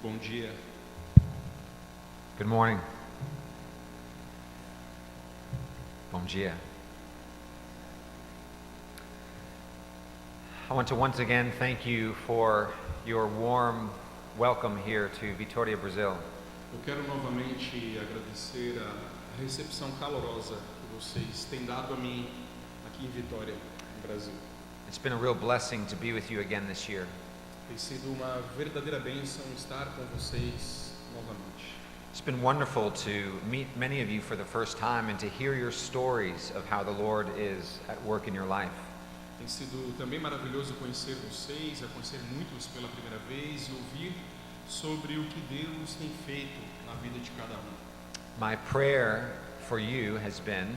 Bom dia. Good morning. Bom dia. I want to once again thank you for your warm welcome here to Vitória, Brazil. Eu quero novamente agradecer a recepção calorosa que vocês têm dado a mim aqui em Vitória, no Brasil. It's been a real blessing to be with you again this year. Tem sido uma verdadeira bênção estar com vocês novamente. It's been wonderful to meet many of you for the first time and to hear your stories of how the Lord is at work in your life. Tem sido também maravilhoso conhecer vocês, conhecer muitos pela primeira vez e ouvir sobre o que Deus tem feito na vida de cada um. My prayer for you has been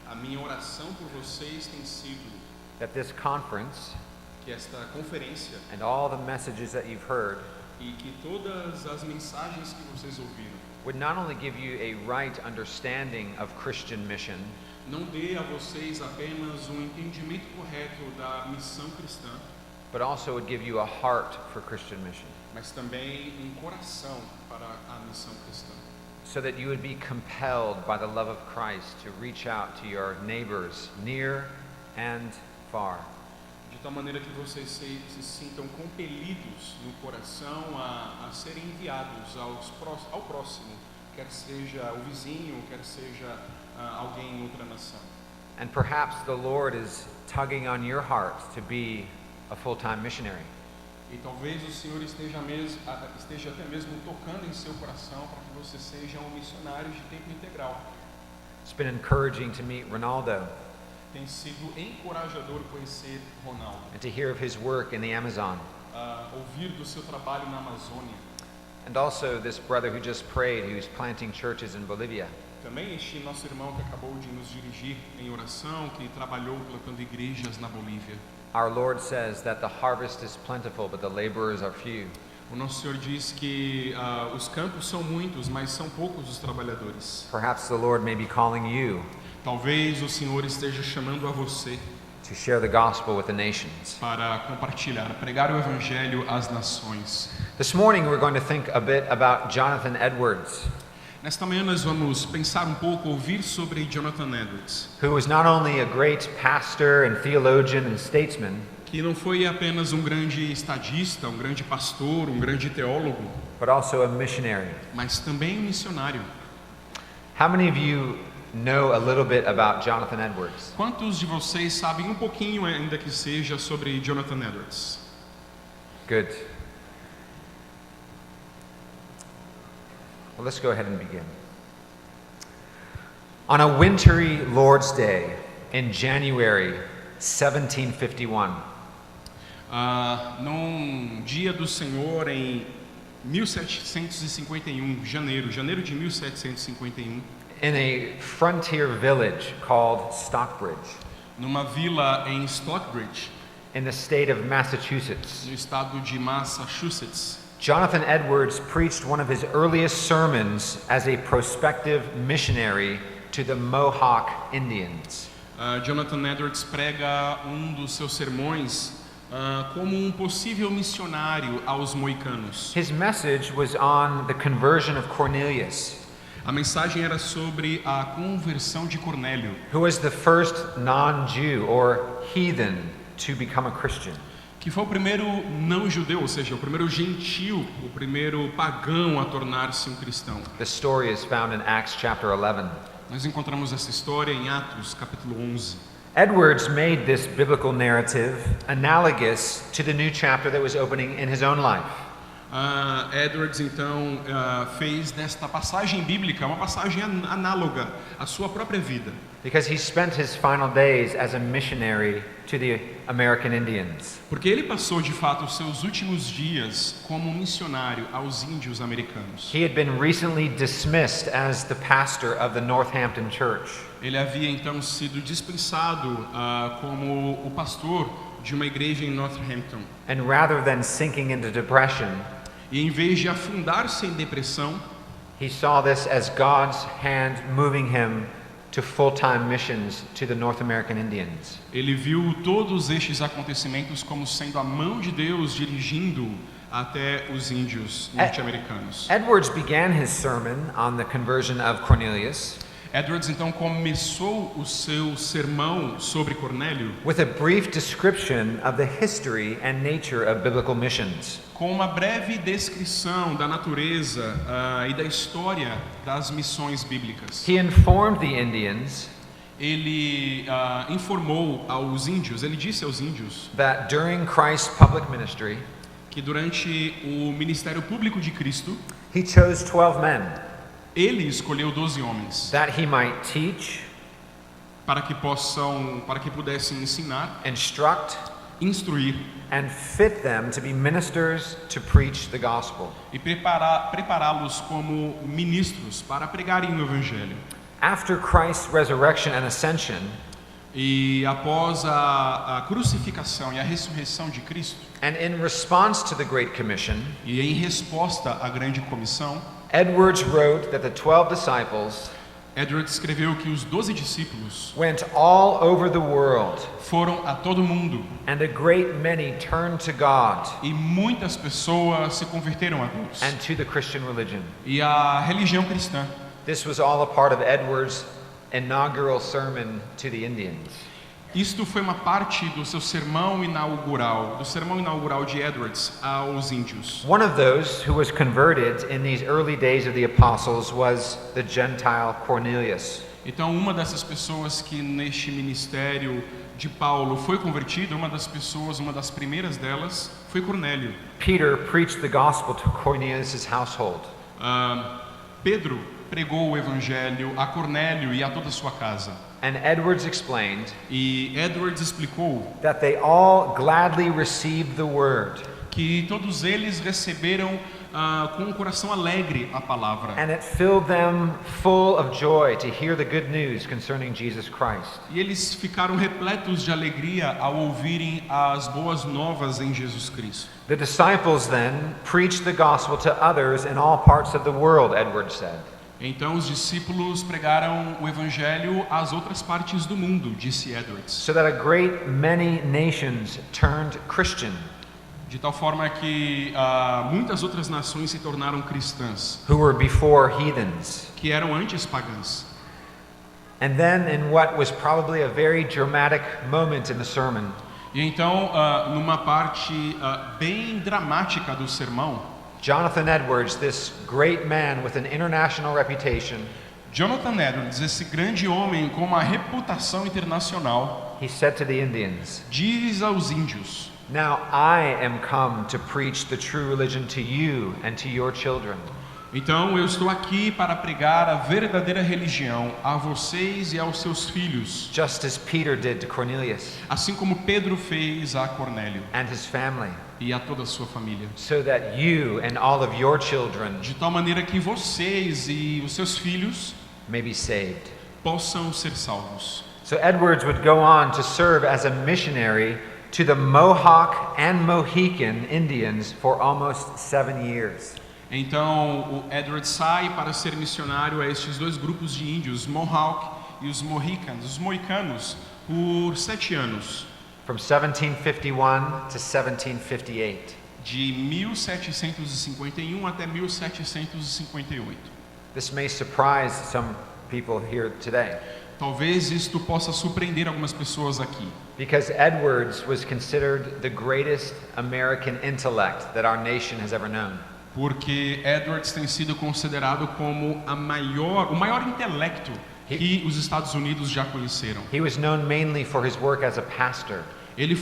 A minha oração por vocês tem sido that this conference que esta conferência and all the messages that you've heard e que todas as mensagens que vocês ouviram would not only give you a right understanding of Christian mission, não dê a vocês apenas um entendimento correto da missão cristã, but also would give you a heart for Christian mission, mas também um coração para a missão cristã, so that you would be compelled by the love of Christ to reach out to your neighbors near and far. de tal maneira que vocês se sintam compelidos no coração a serem enviados ao próximo, quer seja o vizinho, quer seja alguém em outra nação. And perhaps the Lord is tugging on your heart to be a full-time missionary. E talvez o Senhor esteja até mesmo tocando em seu coração para que você seja um missionário de tempo integral. It's been encouraging to meet Ronaldo Tem sido encorajador conhecer Ronaldo, and to hear of his work in the Amazon. Ouvir do seu trabalho na Amazônia. And also this brother who just prayed, who's planting churches in Bolivia. Também este nosso irmão que acabou de nos dirigir em oração, que trabalhou plantando igrejas na Bolívia. Our Lord says that the harvest is plentiful, but the laborers are few. O nosso Senhor diz que os campos são muitos, mas são poucos os trabalhadores. Perhaps the Lord may be calling you Talvez o Senhor esteja chamando a você to share the gospel with the nations. para compartilhar, pregar o evangelho às nações. This morning we're going to think a bit about Jonathan Edwards, Nesta manhã nós vamos pensar um pouco, ouvir sobre Jonathan Edwards, who was not only a great pastor and theologian and statesman, que não foi apenas um grande estadista, um grande pastor, um grande teólogo, but also a missionary. mas também um missionário. How many of you know a little bit about Jonathan Edwards? Quantos de vocês sabem um pouquinho, ainda que seja, sobre Jonathan Edwards? Good. Well, let's go ahead and begin. On a wintry Lord's Day in January 1751, Num dia do Senhor em 1751, janeiro de 1751, in a frontier village called Stockbridge, numa vila em Stockbridge, in the state of Massachusetts, no estado de Massachusetts, Jonathan Edwards preached one of his earliest sermons as a prospective missionary to the Mohawk Indians. Jonathan Edwards prega dos seus sermões como um possível missionário aos moicanos. His message was on the conversion of Cornelius, A mensagem era sobre a conversão de Cornélio, who was the first non-Jew or heathen to become a Christian. que foi o primeiro não-judeu, ou seja, o primeiro gentil, o primeiro pagão a tornar-se um cristão. The story is found in Acts chapter 11. Nós encontramos essa história em Atos, capítulo 11. Edwards made this biblical narrative analogous to the new chapter that was opening in his own life. Edwards, então, fez desta passagem bíblica uma passagem análoga à sua própria vida. Because he spent his final days as a missionary to the American Indians. Porque ele passou, de fato, os seus últimos dias como missionário aos índios americanos. He had been recently dismissed as the pastor of the Northampton Church. Ele havia, então, sido dispensado como o pastor de uma igreja em Northampton. And rather than sinking into depression, E em vez de afundar-se em depressão, he saw this as God's hand moving him to full-time missions to the North American Indians. ele viu todos estes acontecimentos como sendo a mão de Deus dirigindo até os índios norte-americanos. Edwards began his sermon on the conversion of Cornelius Edwards então começou o seu sermão sobre Cornélio with a brief description of the history and nature of biblical missions. com uma breve descrição da natureza e da história das missões bíblicas. He informed the Indians Ele informou aos índios, ele disse aos índios that during Christ's public ministry, que durante o ministério público de Cristo, he chose 12 men ele escolheu 12 homens that he might teach, para que pudessem ensinar, instruct, instruir and fit them to be ministers to preach the gospel. e prepará-los como ministros para pregarem o evangelho. After Christ's resurrection and ascension, E após a crucificação e a ressurreição de Cristo, and in response to the Great Commission, e em resposta à grande comissão, Edwards wrote that the 12 disciples Edwards escreveu que os 12 discípulos went all over the world, foram a todo mundo and a great many turned to God e muitas pessoas se converteram a Deus and to the Christian religion. e à religião cristã. This was all a part of Edwards' inaugural sermon to the Indians. Isto foi uma parte do seu sermão inaugural, de Edwards aos índios. One of those who was converted in these early days of the apostles was the Gentile Cornelius. Então, uma dessas pessoas que neste ministério de Paulo foi convertida, uma das primeiras delas, foi Cornélio. Peter preached the gospel to Cornelius' household. Pedro pregou o evangelho a Cornélio e a toda a sua casa. And Edwards explained E Edwards explicou that they all gladly received the word, que todos eles receberam com um coração alegre a palavra. and it filled them full of joy to hear the good news concerning Jesus Christ. E eles ficaram repletos de alegria ao ouvirem as boas novas em Jesus Cristo. The disciples then preached the gospel to others in all parts of the world, Edwards said. Então os discípulos pregaram o evangelho às outras partes do mundo, disse Edwards, So that a great many nations turned Christian, de tal forma que muitas outras nações se tornaram cristãs, who were before heathens. que eram antes pagãs. And then, in what was probably a very dramatic moment in the sermon, E então, numa parte bem dramática do sermão, Jonathan Edwards, this great man with an international reputation, Jonathan Edwards, esse grande homem com uma reputação internacional, he said to the Indians, diz aos índios: "Now I am come to preach the true religion to you and to your children. então eu estou aqui para pregar a verdadeira religião a vocês e aos seus filhos, Just as Peter did to Cornelius assim como Pedro fez a Cornélio and his family, e a toda a sua família, so that you and all of your children de tal maneira que vocês e os seus filhos may be saved." possam ser salvos. So Edwards would go on to serve as a missionary to the Mohawk and Mohican Indians for almost 7 years. Então o Edward sai para ser missionário a estes dois grupos de índios, os Mohawk e os Mohicans, os moicanos, por 7 anos, From 1751 to 1758. de 1751 até 1758. This may surprise some people here today, Talvez isto possa surpreender algumas pessoas aqui, because Edwards was considered the greatest American intellect that our nation has ever known. porque Edwards tem sido considerado como o maior intelecto que os Estados Unidos já conheceram. He was known mainly for his work as a pastor, Ele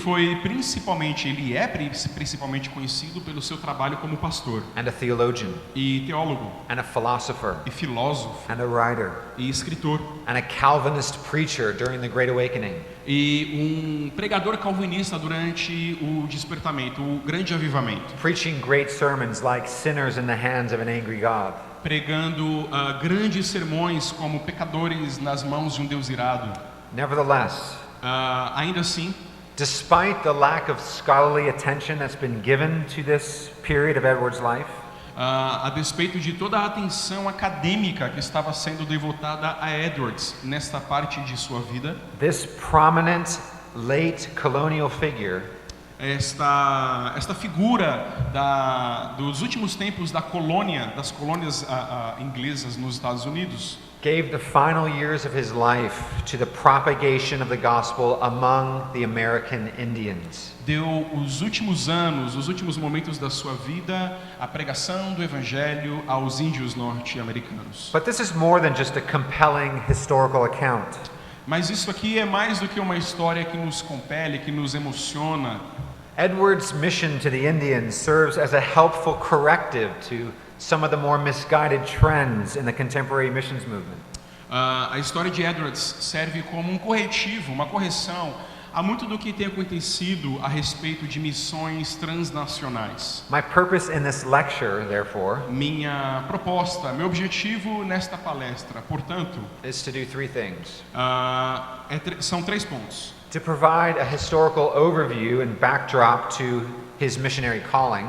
é principalmente conhecido pelo seu trabalho como pastor and a theologian, e teólogo and a philosopher, e filósofo and a writer, e escritor and a Calvinist preacher during the Great Awakening. e um pregador calvinista durante o despertamento, o grande avivamento, Preaching great sermons like sinners in the hands of an angry God. pregando grandes sermões como pecadores nas mãos de um Deus irado. Nevertheless, Ainda assim, despite the lack of scholarly attention that's been given to this period of Edwards' life, a despeito de toda a atenção acadêmica que estava sendo devotada a Edwards nesta parte de sua vida, this prominent late colonial figure esta figura dos últimos tempos das colônias inglesas nos Estados Unidos, gave the final years of his life to the propagation of the gospel among the American Indians. Deu os últimos anos, os últimos momentos da sua vida à pregação do evangelho aos índios norte-americanos. But this is more than just a compelling historical account. Mas isso aqui é mais do que uma história que nos compele, que nos emociona. Edward's mission to the Indians serves as a helpful corrective to some of the more misguided trends in the contemporary missions movement. A história de Edwards serve como um corretivo, uma correção a muito do que tem acontecido a respeito de missões transnacionais. My purpose in this lecture, therefore, Minha proposta, meu objetivo nesta palestra, portanto, is to do three things. são 3 pontos. To provide a historical overview and backdrop to his missionary calling.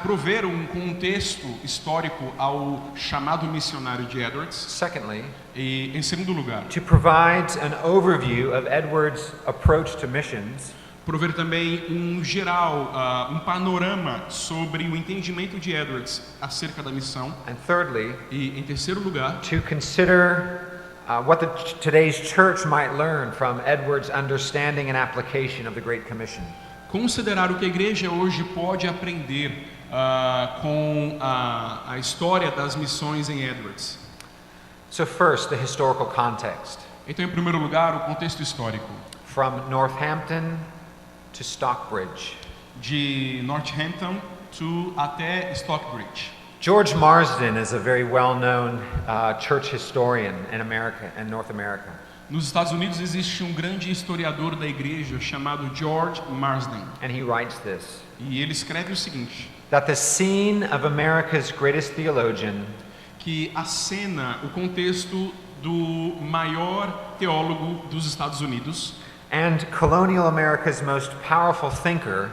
Prover um contexto histórico ao chamado missionário de Edwards. Secondly, E, em segundo lugar, to provide an overview of Edward's approach to missions. prover também um geral, um panorama sobre o entendimento de Edwards acerca da missão. And thirdly, E, em terceiro lugar, to consider what today's church might learn from Edward's understanding and application of the Great Commission. considerar o que a igreja hoje pode aprender com a história das missões em Edwards. So first, the historical context. Então, em primeiro lugar, o contexto histórico. From Northampton to Stockbridge. De Northampton até Stockbridge. George Marsden is a very well-known church historian in America and North America. Nos Estados Unidos existe um grande historiador da igreja chamado George Marsden. And he writes this, E ele escreve o seguinte, that the scene of America's greatest theologian que acena o contexto do maior teólogo dos Estados Unidos and colonial America's most powerful thinker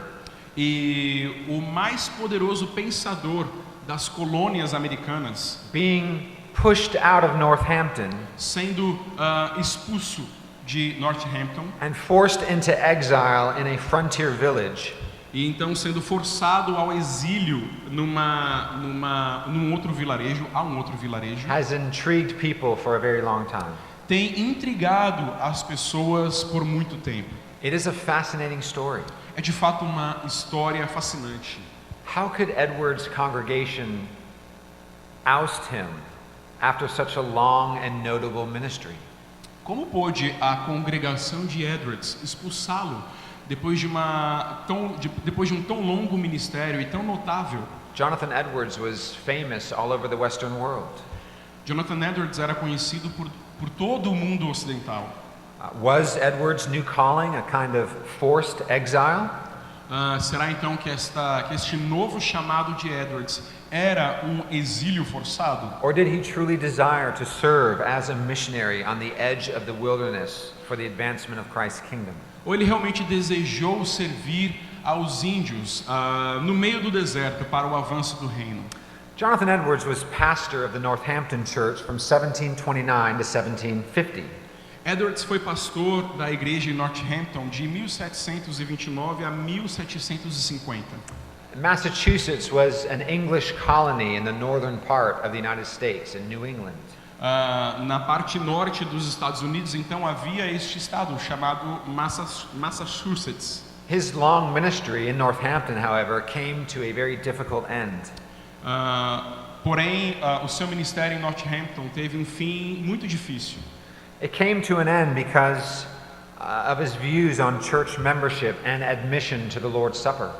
e o mais poderoso pensador das colônias americanas being pushed out of Northampton sendo expulso de Northampton and forced into exile in a frontier village e então sendo forçado ao exílio num outro vilarejo, has intrigued people for a very long time. tem intrigado as pessoas por muito tempo. It is a fascinating story. É de fato uma história fascinante. How could Edward's congregation oust him after such a long and notable ministry? Como pôde a congregação de Edwards expulsá-lo depois de um tão longo ministério e tão notável? Jonathan Edwards was famous all over the Western world. Jonathan Edwards era conhecido por todo o mundo ocidental. Was Edwards' new calling a kind of forced exile? Será então que este novo chamado de Edwards era um exílio forçado? Or did he truly desire to serve as a missionary on the edge of the wilderness for the advancement of Christ's kingdom? Ou ele realmente desejou servir aos índios no meio do deserto para o avanço do reino? Jonathan Edwards was pastor of the Northampton Church from 1729 to 1750. Edwards foi pastor da igreja em Northampton de 1729 a 1750. Massachusetts was an English colony in the northern part of the United States, in New England. Na parte norte dos Estados Unidos, então, havia este estado chamado Massachusetts. His long ministry in Northampton, however, came to a very difficult end. Porém, o seu ministério em Northampton teve um fim muito difícil. It came to an end because of his views on church membership and admission to the Lord's Supper.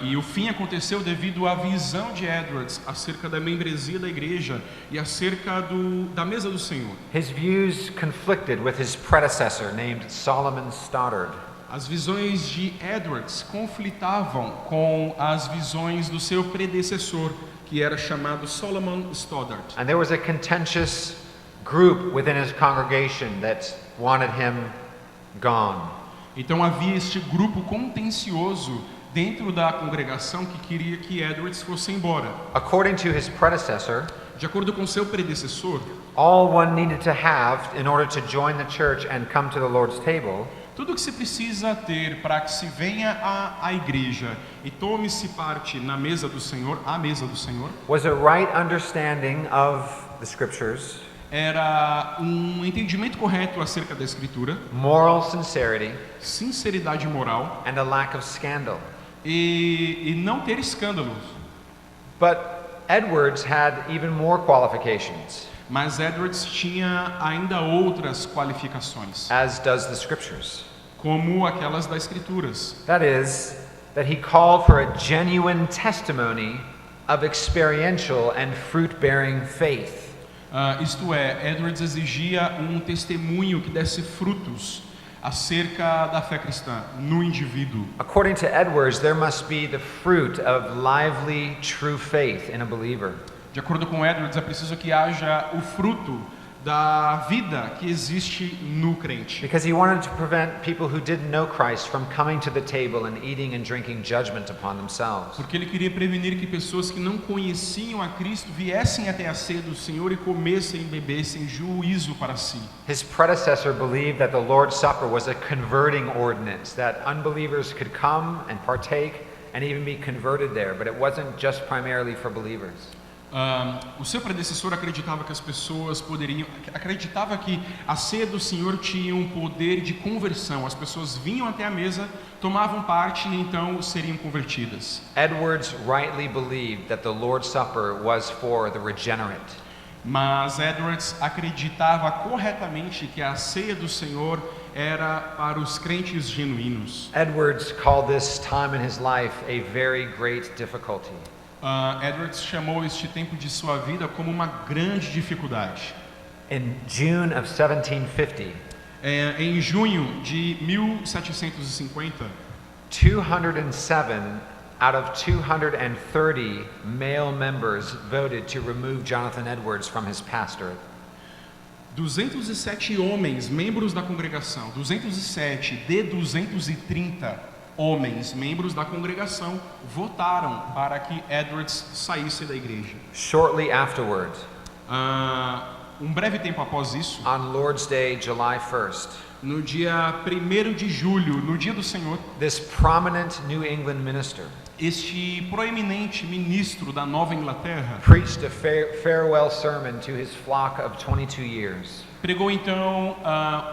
E o fim aconteceu devido à visão de Edwards acerca da membresia da igreja e acerca da mesa do Senhor. His views conflicted with his predecessor named Solomon Stoddard. As visões de Edwards conflitavam com as visões do seu predecessor, que era chamado Solomon Stoddard. And there was a contentious group within his congregation that wanted him gone. Então havia este grupo contencioso dentro da congregação que queria que Edwards fosse embora. According to his predecessor, de acordo com seu predecessor, all one needed to have in order to join the church and come to the Lord's table Tudo que se precisa ter para que se venha à igreja e tome-se parte na mesa do Senhor, à mesa do Senhor, was a right understanding of the scriptures, era um entendimento correto acerca da Escritura, moral sincerity, sinceridade moral and a lack of scandal. e não ter escândalos. But Edwards had even more qualifications, Mas Edwards tinha ainda outras qualificações, as does the scriptures. como aquelas das Escrituras. That is, that he called for a genuine testimony of experiential and fruit-bearing faith. Isto é, Edwards exigia um testemunho que desse frutos acerca da fé cristã no indivíduo. According to Edwards, there must be the fruit of lively, true faith in a believer. De acordo com Edwards, é preciso que haja o fruto da vida que existe no crente. Because he wanted to prevent people who didn't know Christ from coming to the table and eating and drinking judgment upon themselves. Porque ele queria prevenir que pessoas que não conheciam a Cristo viessem até a ceia do Senhor e comessem e bebessem juízo para si. His predecessor believed that the Lord's Supper was a converting ordinance, that unbelievers could come and partake and even be converted there, but it wasn't just primarily for believers. O seu predecessor acreditava que as pessoas acreditava que a ceia do Senhor tinha um poder de conversão. As pessoas vinham até a mesa, tomavam parte e então seriam convertidas. Edwards rightly believed that the Lord's Supper was for the regenerate. Mas Edwards acreditava corretamente que a ceia do Senhor era para os crentes genuínos. Edwards called this time in his life a very great difficulty. Edwards chamou este tempo de sua vida como uma grande dificuldade. In June of 1750, Em junho de 1750, 207 out of 230 male members voted to remove Jonathan Edwards from his pastorate. 207 homens, membros da congregação, 207 de 230 homens, membros da congregação, votaram para que Edwards saísse da igreja. Shortly afterward, Um breve tempo após isso, on Lord's Day, July 1st, no dia 1º de julho, no dia do Senhor, this prominent New England minister este proeminente ministro da Nova Inglaterra preached a farewell sermon to his flock of 22 years. pregou então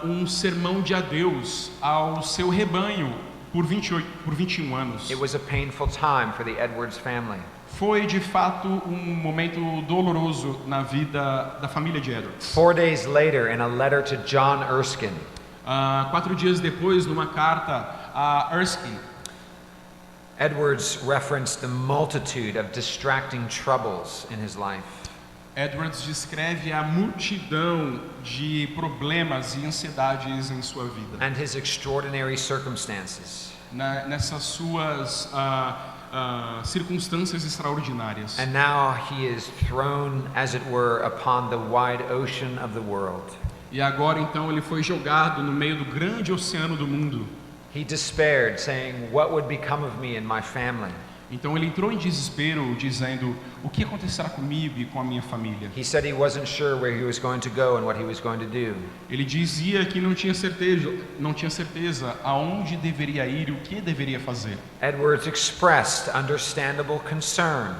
um sermão de adeus ao seu rebanho por 21 anos. It was a painful time for the Edwards family. Foi de fato um momento doloroso na vida da família de Edwards. 4 days later, in a letter to John Erskine, 4 dias depois, numa carta a Erskine, Edwards referenced the multitude of distracting troubles in his life. Edwards descreve a multidão de problemas e ansiedades em sua vida. And his extraordinary circumstances. Nessas suas circunstâncias extraordinárias. And now he is thrown, as it were, upon the wide ocean of the world. E agora então ele foi jogado no meio do grande oceano do mundo. He despaired, saying, "What would become of me and my family?" Então ele entrou em desespero, dizendo: o que acontecerá comigo e com a minha família? He said he wasn't sure where he was going to go and what he was going to do. Ele dizia que não tinha certeza aonde deveria ir e o que deveria fazer. Edwards expressed understandable concern.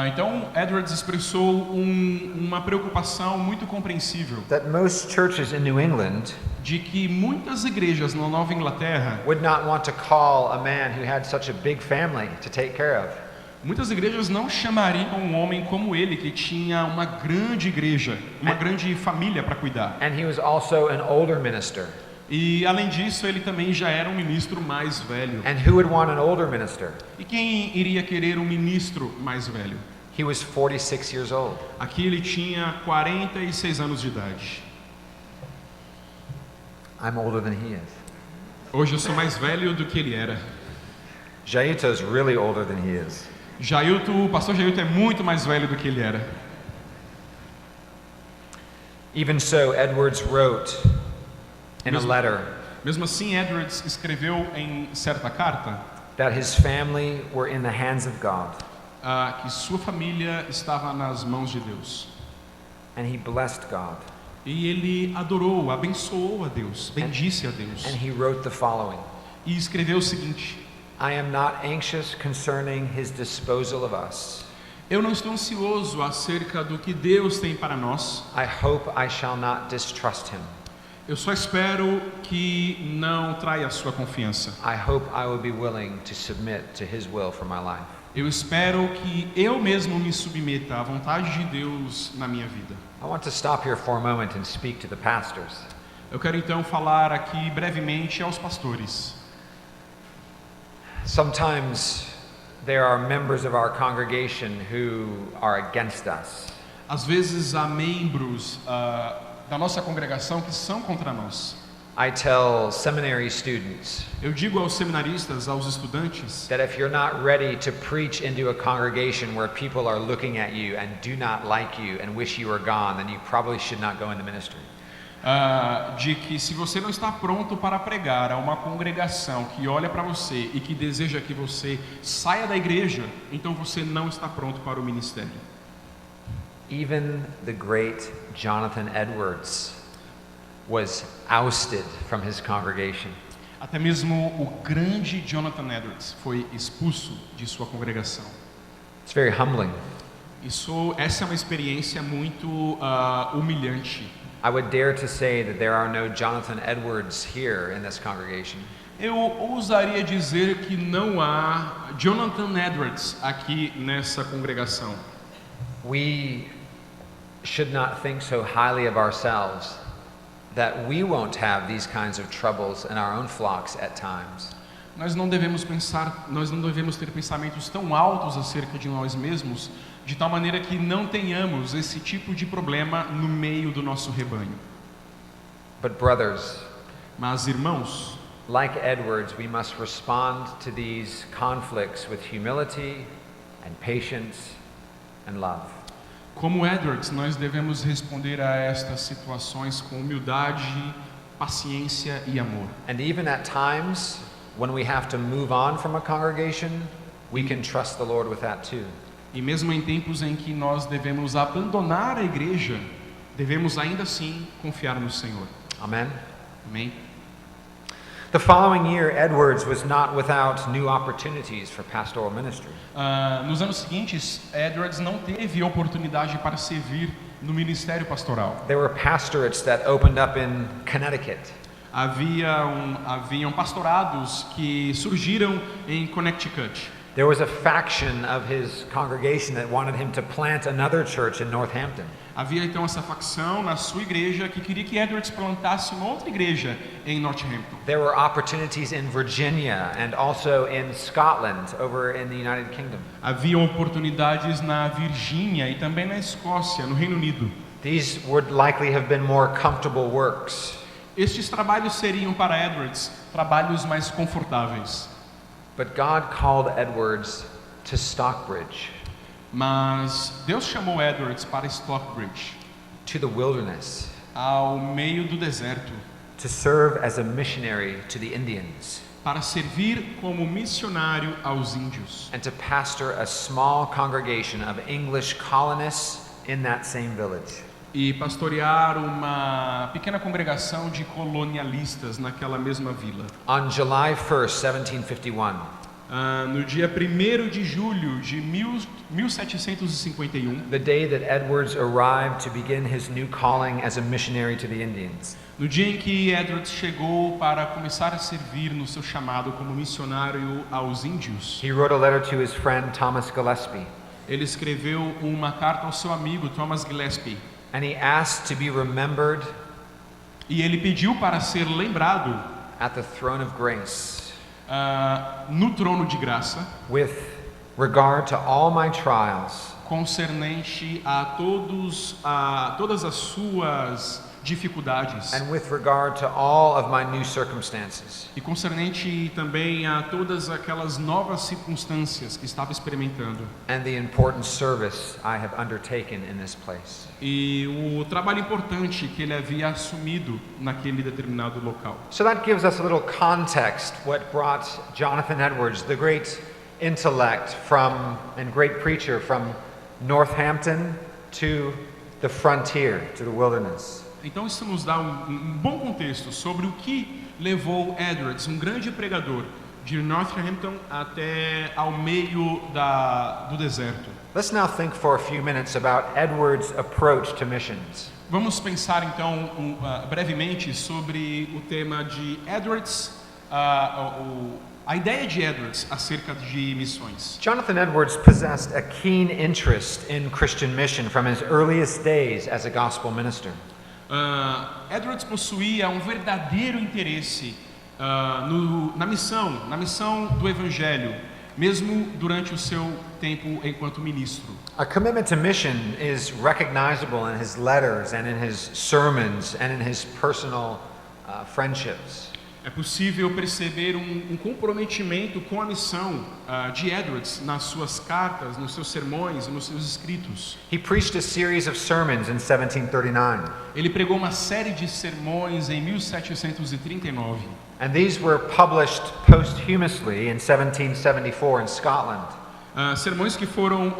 Então Edwards expressou uma preocupação muito compreensível That most churches in New England de que muitas igrejas na Nova Inglaterra would not want to call a man who had such a big family to take care of. Muitas igrejas não chamariam um homem como ele, que tinha uma grande igreja, uma grande família para cuidar. And he was also an older minister. E além disso, ele também já era um ministro mais velho. And who would want an older minister? E quem iria querer um ministro mais velho? He was 46 years old. Aqui ele tinha 46 anos de idade. I'm older than he is. Hoje eu sou mais velho do que ele era. Jairto's really older than he is. O pastor Jairto é muito mais velho do que ele era. Even so, Edwards wrote in a letter Mesmo assim, Edwards escreveu em certa carta that his family were in the hands of God. Que sua família estava nas mãos de Deus. And he blessed God. E ele adorou, abençoou a Deus, bendisse a Deus. And he wrote the following: E escreveu o seguinte: I am not anxious concerning his disposal of us. Eu não estou ansioso acerca do que Deus tem para nós. I hope I shall not distrust him. Eu só espero que não traia a sua confiança. I hope I will be willing to submit to his will for my life. Eu espero que eu mesmo me submeta à vontade de Deus na minha vida. I want to stop here for a moment and speak to the pastors. Eu quero então falar aqui brevemente aos pastores. Sometimes there are members of our congregation who are against us. Às vezes há membros da nossa congregação que são contra nós. I tell seminary students Eu digo aos seminaristas, aos estudantes, that if you're not ready to preach into a congregation where people are looking at you and do not like you and wish you were gone, then you probably should not go into ministry. de que se você não está pronto para pregar a uma congregação que olha para você e que deseja que você saia da igreja, então você não está pronto para o ministério. Even the great Jonathan Edwards was ousted from his congregation. Até mesmo o grande Jonathan Edwards foi expulso de sua congregação. It's very humbling. Essa é uma experiência muito humilhante. I would dare to say that there are no Jonathan Edwards here in this congregation. Eu ousaria dizer que não há Jonathan Edwards aqui nessa congregação. We should not think so highly of ourselves that we won't have these kinds of troubles in our own flocks at times. Nós não devemos ter pensamentos tão altos acerca de nós mesmos, de tal maneira que não tenhamos esse tipo de problema no meio do nosso rebanho. But brothers, Mas irmãos, like Edwards, we must respond to these conflicts with humility and patience and love. como Edwards, nós devemos responder a estas situações com humildade, paciência e amor. And even at times when we have to move on from a congregation, we can trust the Lord with that too. E mesmo em tempos em que nós devemos abandonar a igreja, devemos ainda assim confiar no Senhor. Amen. Amém? The following year, Edwards was not without new opportunities for pastoral ministry. Nos anos seguintes, Edwards não teve oportunidade para servir no ministério pastoral. There were pastorates that opened up in Connecticut. Haviam pastorados que surgiram em Connecticut. There was a faction of his congregation that wanted him to plant another church in Northampton. Havia então essa facção na sua igreja que queria que Edwards plantasse uma outra igreja em Northampton. There were opportunities in Virginia and also in Scotland over in the United Kingdom. Havia oportunidades na Virgínia e também na Escócia, no Reino Unido. These would likely have been more comfortable works. Estes trabalhos seriam para Edwards trabalhos mais confortáveis. But God called Edwards to Stockbridge, Mas Deus chamou Edwards para Stockbridge, to the wilderness, ao meio do deserto, to serve as a missionary to the Indians, para servir como missionário aos índios and to pastor a small congregation of English colonists in that same village. e pastorear uma pequena congregação de colonialistas naquela mesma vila. On July 1st, 1751, No dia 1º de julho de 1751, the day that Edwards arrived to begin his new calling as a missionary to the Indians, no dia em que Edwards chegou para começar a servir no seu chamado como missionário aos índios, he wrote a letter to his friend Thomas Gillespie, ele escreveu uma carta ao seu amigo Thomas Gillespie and he asked to be remembered e ele pediu para ser lembrado at the throne of grace no trono de graça, with regard to all my trials, concernente a todas as suas dificuldades and with regard to all of my new circumstances. e concernente também a todas aquelas novas circunstâncias que estava experimentando And the important service I have undertaken in this place. e o trabalho importante que ele havia assumido naquele determinado local. So that gives us a little context what brought Jonathan Edwards, the great intellect and great preacher from Northampton to the frontier, to the wilderness. Então isso nos dá um bom contexto sobre o que levou Edwards, um grande pregador, de Northampton até ao meio do deserto. Let's now think for a few minutes about Edwards' approach to missions. Vamos pensar então brevemente sobre o tema de Edwards, a ideia de Edwards acerca de missões. Jonathan Edwards possessed a keen interest in Christian mission from his earliest days as a gospel minister. Edwards possuía um verdadeiro interesse na missão do Evangelho, mesmo durante o seu tempo enquanto ministro. A commitment to mission is recognizable in his letters and in his sermons and in his personal friendships. É possível perceber um comprometimento com a missão de Edwards nas suas cartas, nos seus sermões e nos seus escritos. He preached a series of sermons in 1739. Ele pregou uma série de sermões em 1739. And these were published posthumously in 1774 in Scotland. Sermões que foram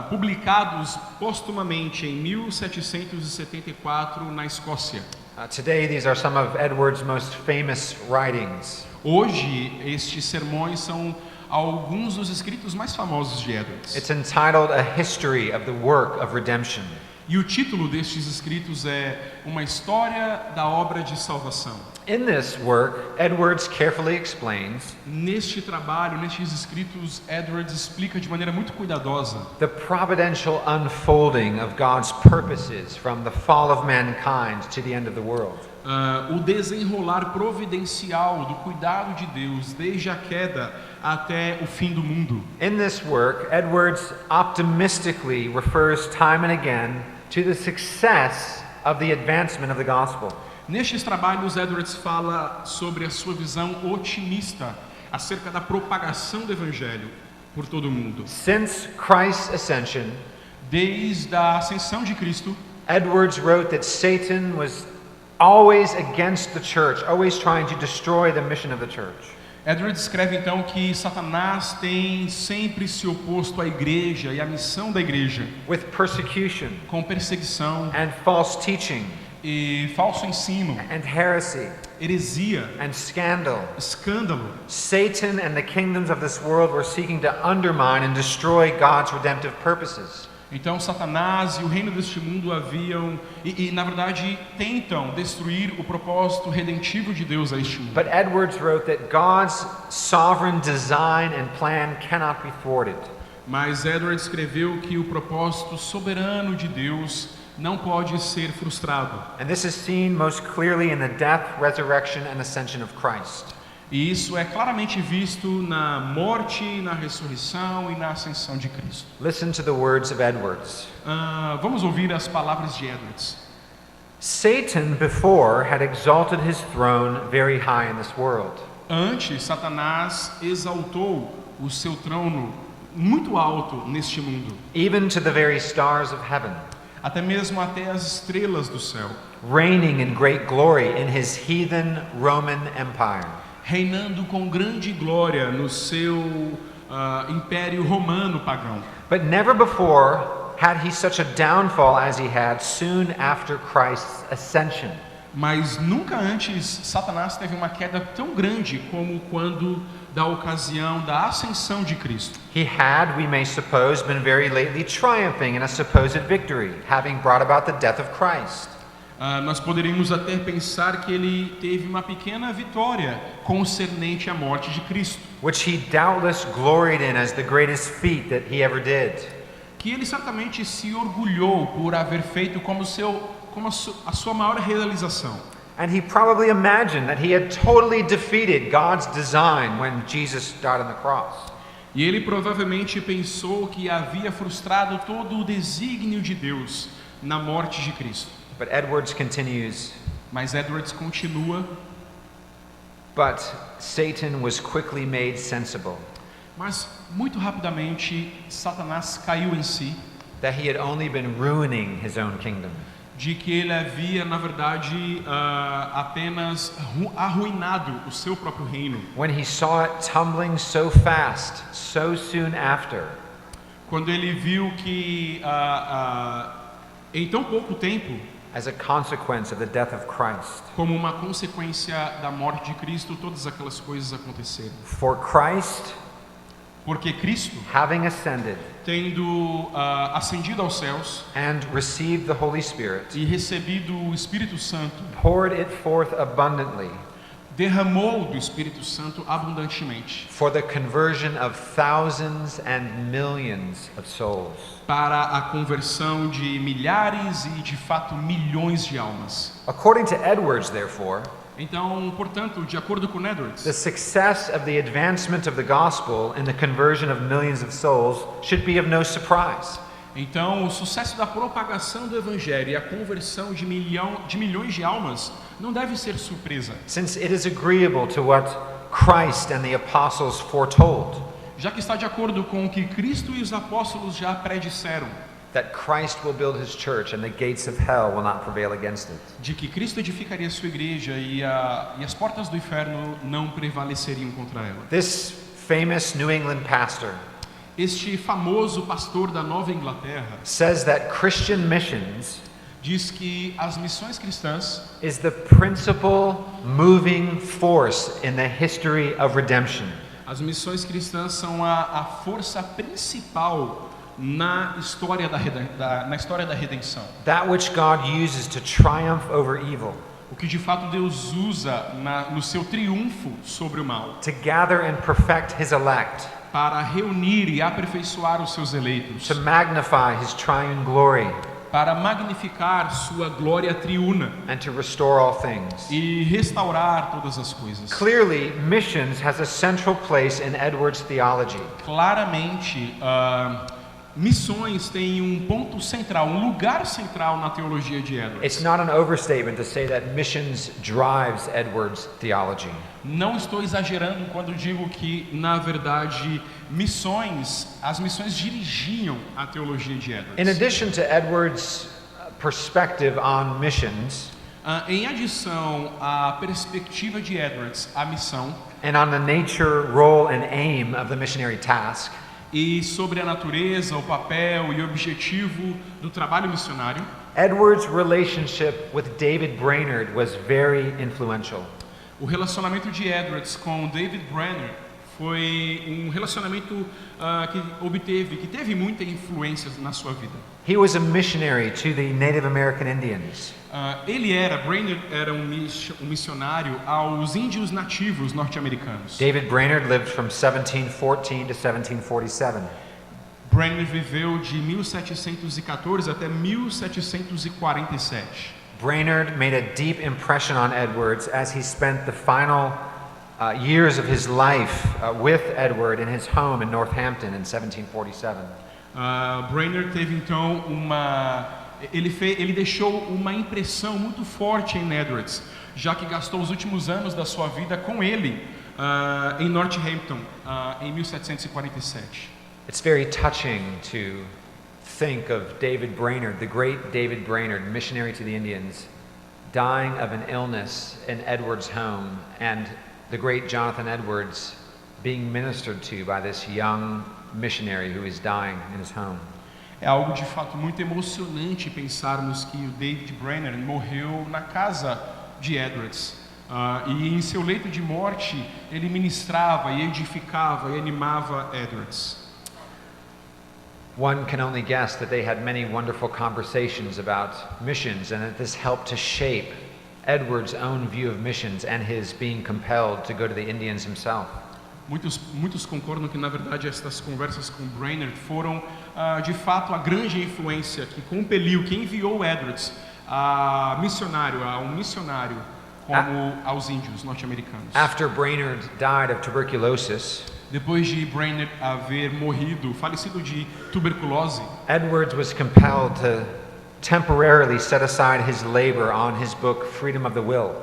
publicados postumamente em 1774 na Escócia. Today, these are some of Edwards' most famous writings. Hoje, estes sermões são alguns dos escritos mais famosos de Edwards. It's entitled A History of the Work of Redemption. E o título destes escritos é Uma História da Obra de Salvação. In this work, Edwards carefully explains Neste trabalho, nestes escritos, Edwards explica de maneira muito cuidadosa the providential unfolding of God's purposes from the fall of mankind to the end of the world. O desenrolar providencial do cuidado de Deus desde a queda até o fim do mundo. In this work, Edwards optimistically refers time and again to the success of the advancement of the gospel. Nestes trabalhos, Edwards fala sobre a sua visão otimista acerca da propagação do Evangelho por todo o mundo. Since Christ's ascension, Desde a ascensão de Cristo, Edwards wrote that Satan was always against the church, always trying to destroy the mission of the church. Edwards escreve então que Satanás tem sempre se oposto à igreja e à missão da igreja, With persecution com perseguição and false teaching e falso ensino, and heresy heresia, and scandal. escândalo. Satan and the kingdoms of this world were seeking to undermine and destroy God's redemptive purposes. Então Satanás e o reino deste mundo haviam na verdade tentam destruir o propósito redentivo de Deus a este mundo. But Edwards wrote that God's sovereign design and plan cannot be thwarted. Mas Edwards escreveu que o propósito soberano de Deus não pode ser frustrado. And this is seen most clearly in the death, resurrection, and ascension of Christ. E isso é claramente visto na morte, na ressurreição e na ascensão de Cristo. Listen to the words of Edwards. Vamos ouvir as palavras de Edwards. Satan before had exalted his throne very high in this world. Antes, Satanás exaltou o seu trono muito alto neste mundo, Even to the very stars of heaven, até mesmo até as estrelas do céu, reigning in great glory in his heathen Roman Empire. reinando com grande glória no seu império romano pagão. But never before had he such a downfall as he had soon after Christ's ascension. Mas nunca antes Satanás teve uma queda tão grande como quando da ocasião da ascensão de Cristo. He had, we may suppose, been very lately triumphing in a supposed victory, having brought about the death of Christ. Nós poderíamos até pensar que ele teve uma pequena vitória concernente à morte de Cristo, Which he doubtless gloried in as the greatest feat that he ever did. que ele certamente se orgulhou por haver feito como a sua maior realização. And he probably imagined that he had totally defeated God's design when Jesus died on the cross. E ele provavelmente pensou que havia frustrado todo o desígnio de Deus na morte de Cristo. But Edwards continues, Mas Edwards continua, but Satan was quickly made sensible mas muito rapidamente Satanás caiu em si, that he had only been ruining his own kingdom. de que ele havia, na verdade, apenas arruinado o seu próprio reino. When he saw it tumbling so fast, so soon after, Quando ele viu que Em tão pouco tempo, as a consequence of the death of Christ. como uma consequência da morte de Cristo, todas aquelas coisas aconteceram. For Christ, Porque Cristo, having ascended tendo ascendido aos céus and received the Holy Spirit, e recebido o Espírito Santo, poured it forth abundantly derramou do Espírito Santo abundantemente for the conversion of thousands and millions of souls. para a conversão de milhares e, de fato, milhões de almas. According to Edwards, therefore, Então, portanto, de acordo com Edwards, the success of the advancement of the gospel in the conversion of millions of souls should be of no surprise. então o sucesso da propagação do Evangelho e a conversão de milhões de almas não deve ser surpresa, Since it is agreeable to what Christ and the apostles foretold, já que está de acordo com o que Cristo e os apóstolos já predisseram, that Christ will build his church and the gates of hell will not prevail against it. de que Cristo edificaria a sua igreja e as portas do inferno não prevaleceriam contra ela. This famous New England pastor Este famoso pastor da Nova Inglaterra says that Christian missions diz que as missões cristãs is the principal moving force in the history of redemption. As missões cristãs são a força principal na história da redenção. That which God uses to triumph over evil, O que de fato Deus usa no seu triunfo sobre o mal, to gather and perfect his elect, para reunir e aperfeiçoar os seus eleitos, to magnify his triune glory, para magnificar sua glória triuna and to restore all things. e restaurar todas as coisas. Clearly, missions has a central place in Edwards' theology. Claramente, missões têm um ponto central, um lugar central na teologia de Edwards. It's not an overstatement to say that missions drives Edwards' theology. Não estou exagerando quando digo que, na verdade, as missões dirigiam a teologia de Edwards. In addition to Edwards' perspective on missions Em adição à perspectiva de Edwards, à missão, and on the nature, role, and aim of the missionary task, e sobre a natureza, o papel e o objetivo do trabalho missionário, Edwards' relationship with David Brainerd was very influential. o relacionamento de Edwards com David Brainerd foi um relacionamento que teve muita influência na sua vida. He was a missionary to the Native American Indians. Brainerd era um missionário aos índios nativos norte-americanos. David Brainerd lived from 1714 to 1747. Brainerd viveu de 1714 até 1747. Brainerd made a deep impression on Edwards as he spent the final years of his life with Edward in his home in Northampton in 1747. Brainerd teve então ele deixou uma impressão muito forte em Edwards, já que gastou os últimos anos da sua vida com ele em Northampton em 1747. It's very touching to think of David Brainerd, the great David Brainerd, missionary to the Indians, dying of an illness in Edwards' home, and the great Jonathan Edwards being ministered to by this young missionary who is dying in his home. É algo de fato muito emocionante pensarmos que o David Brainerd morreu na casa de Edwards. E em seu leito de morte ele ministrava e edificava e animava Edwards. One can only guess that they had many wonderful conversations about missions and that this helped to shape Edwards' own view of missions and his being compelled to go to the Indians himself. Muitos concordam que, na verdade, estas conversas com Brainerd foram, de fato, a grande influência que compeliu, que enviou Edwards a um missionário como aos índios norte-americanos. After Brainerd died of tuberculosis, depois de Brainerd haver falecido de tuberculose, Edwards was compelled to temporarily set aside his labor on his book Freedom of the Will.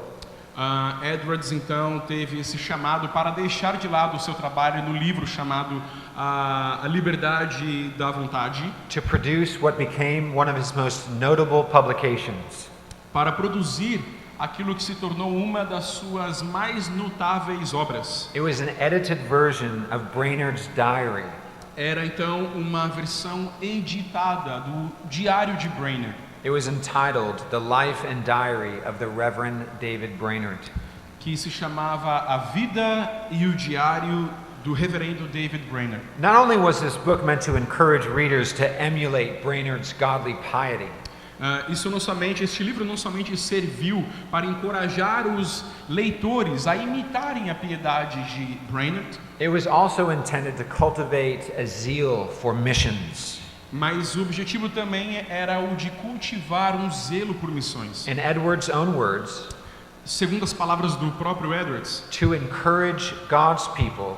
Edwards então teve esse chamado para deixar de lado o seu trabalho no livro chamado A Liberdade da Vontade, to produce what became one of his most notable publications. Para produzir aquilo que se tornou uma das suas mais notáveis obras. It was an edited version of Brainerd's diary. Era então uma versão editada do diário de Brainerd. It was entitled The Life and Diary of the Reverend David Brainerd. que se chamava A Vida e o Diário do Reverendo David Brainerd. Not only was this book meant to encourage readers to emulate Brainerd's godly piety, Este livro não somente serviu para encorajar os leitores a imitarem a piedade de Brainerd, it was also intended to cultivate a zeal for missions. mas o objetivo também era o de cultivar um zelo por missões. In Edwards' own words, Segundo as palavras do próprio Edwards, to encourage God's people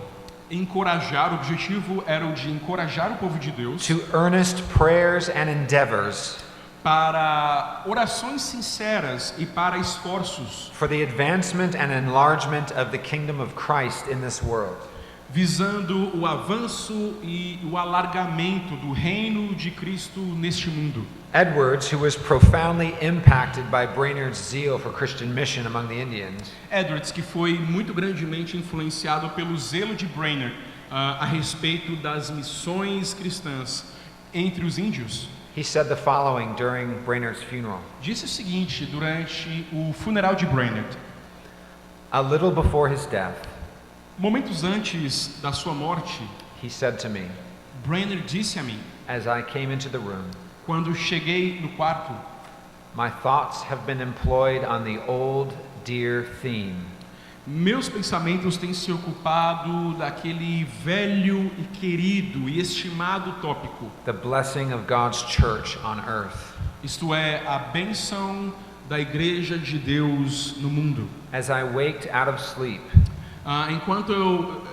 o objetivo era o de encorajar o povo de Deus to earnest prayers and endeavors para orações sinceras e para esforços, for the advancement and enlargement of the kingdom of Christ in this world. visando o avanço e o alargamento do reino de Cristo neste mundo. Edwards, who was profoundly impacted by Brainerd's zeal for Christian mission among the Indians, Edwards, que foi muito grandemente influenciado pelo zelo de Brainerd a respeito das missões cristãs entre os índios, he said the following during Brainerd's funeral. disse o seguinte durante o funeral de Brainerd: A little before his death, momentos antes da sua morte, he said to me, Brainerd disse a mim, as I came into the room, quando cheguei no quarto: my thoughts have been employed on the old dear theme, meus pensamentos têm se ocupado daquele velho e querido e estimado tópico, the blessing of God's church on earth. isto é, a bênção da Igreja de Deus no mundo. As I waked out of sleep,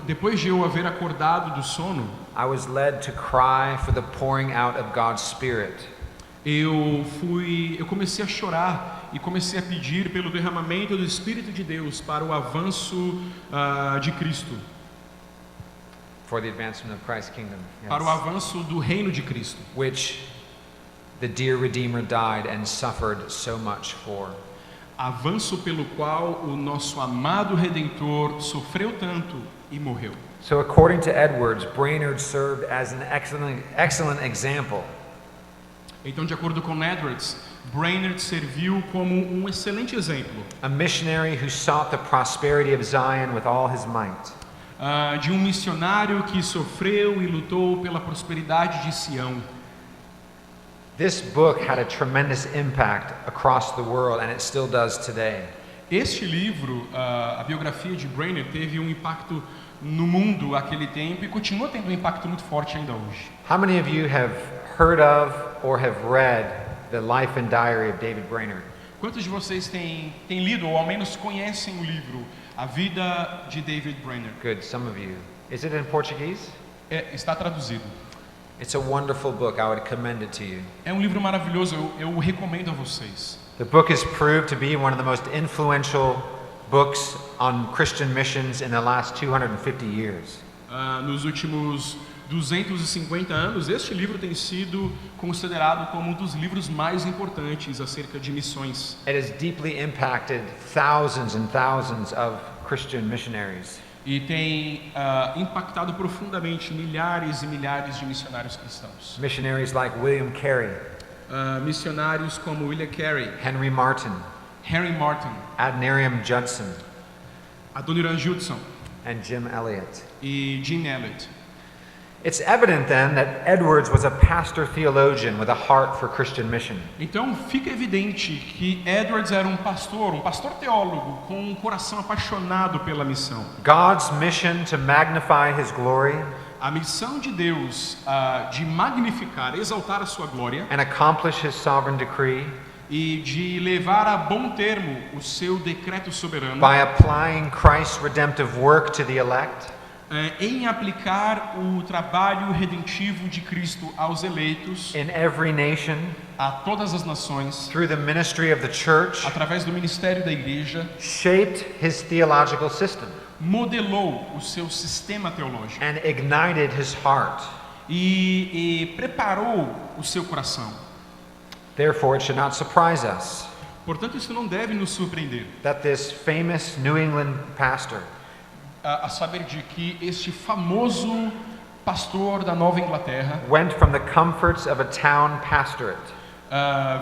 Depois de eu haver acordado do sono, I was led to cry for the pouring out of God's Spirit. eu comecei a chorar e comecei a pedir pelo derramamento do Espírito de Deus para o avanço de Cristo, For the advancement of Christ's kingdom, yes. para o avanço do reino de Cristo, Which the dear Redeemer died and suffered so much for. avanço pelo qual o nosso amado Redentor sofreu tanto e morreu. So according to Edwards, Brainerd served as an excellent example Então, de acordo com Edwards, Brainerd serviu como um excelente exemplo a missionary who sought the prosperity of Zion with all his might. De um missionário que sofreu e lutou pela prosperidade de Sião. This book had a tremendous impact across the world, and it still does today. Este livro, a biografia de Brainerd, teve um impacto no mundo naquele tempo e continua tendo um impacto muito forte ainda hoje. How many of you have heard of or have read the life and diary of David Brainerd? Quantos de vocês têm lido ou ao menos conhecem o livro A Vida de David Brainerd? Good, some of you. Is it in Portuguese? Está traduzido. It's a wonderful book. I would commend it to you. É um livro maravilhoso, eu o recomendo a vocês. The book has proved to be one of the most influential books on Christian missions in the last 250 years. Nos últimos 250 anos, este livro tem sido considerado como um dos livros mais importantes acerca de missões. It has deeply impacted thousands and thousands of Christian missionaries. E tem impactado profundamente milhares e milhares de missionários cristãos. Missionaries like William Carey, Missionários como William Carey, Henry Martin, Henry Martin, Adoniram Judson, Adoniram Judson and Jim Elliot. e Jim Elliot. It's evident then that Edwards was a pastor theologian with a heart for Christian mission. Então fica evidente que Edwards era um pastor teólogo com um coração apaixonado pela missão. God's mission to magnify his glory A missão de Deus de magnificar, exaltar a sua glória and accomplish his sovereign decree e de levar a bom termo o seu decreto soberano by applying Christ's redemptive work to the elect em aplicar o trabalho redentivo de Cristo aos eleitos, in every nation a todas as nações, through the ministry of the church através do ministério da igreja, shaped his theological system modelou o seu sistema teológico and ignited his heart. e preparou o seu coração. Therefore, it should not surprise us Portanto, isso não deve nos surpreender, that this famous New England pastor a saber de que este famoso pastor da Nova Inglaterra went from the comforts of a town pastorate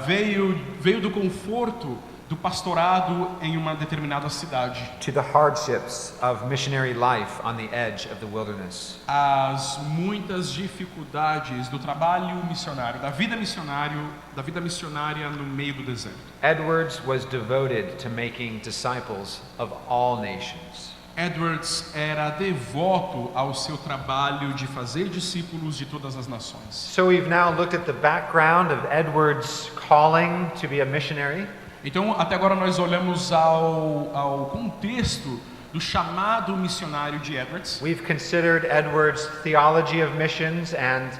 veio do conforto do pastorado em uma determinada cidade. To the hardships of missionary life on the edge of the wilderness. As muitas dificuldades do trabalho missionário, da vida missionária no meio do deserto. Edwards was devoted to making disciples of all nations. Edwards era devoto ao seu trabalho de fazer discípulos de todas as nações. So we've now looked at the background of Edwards' calling to be a missionary. Então, até agora nós olhamos ao contexto do chamado missionário de Edwards. We've considered Edwards' theology of missions and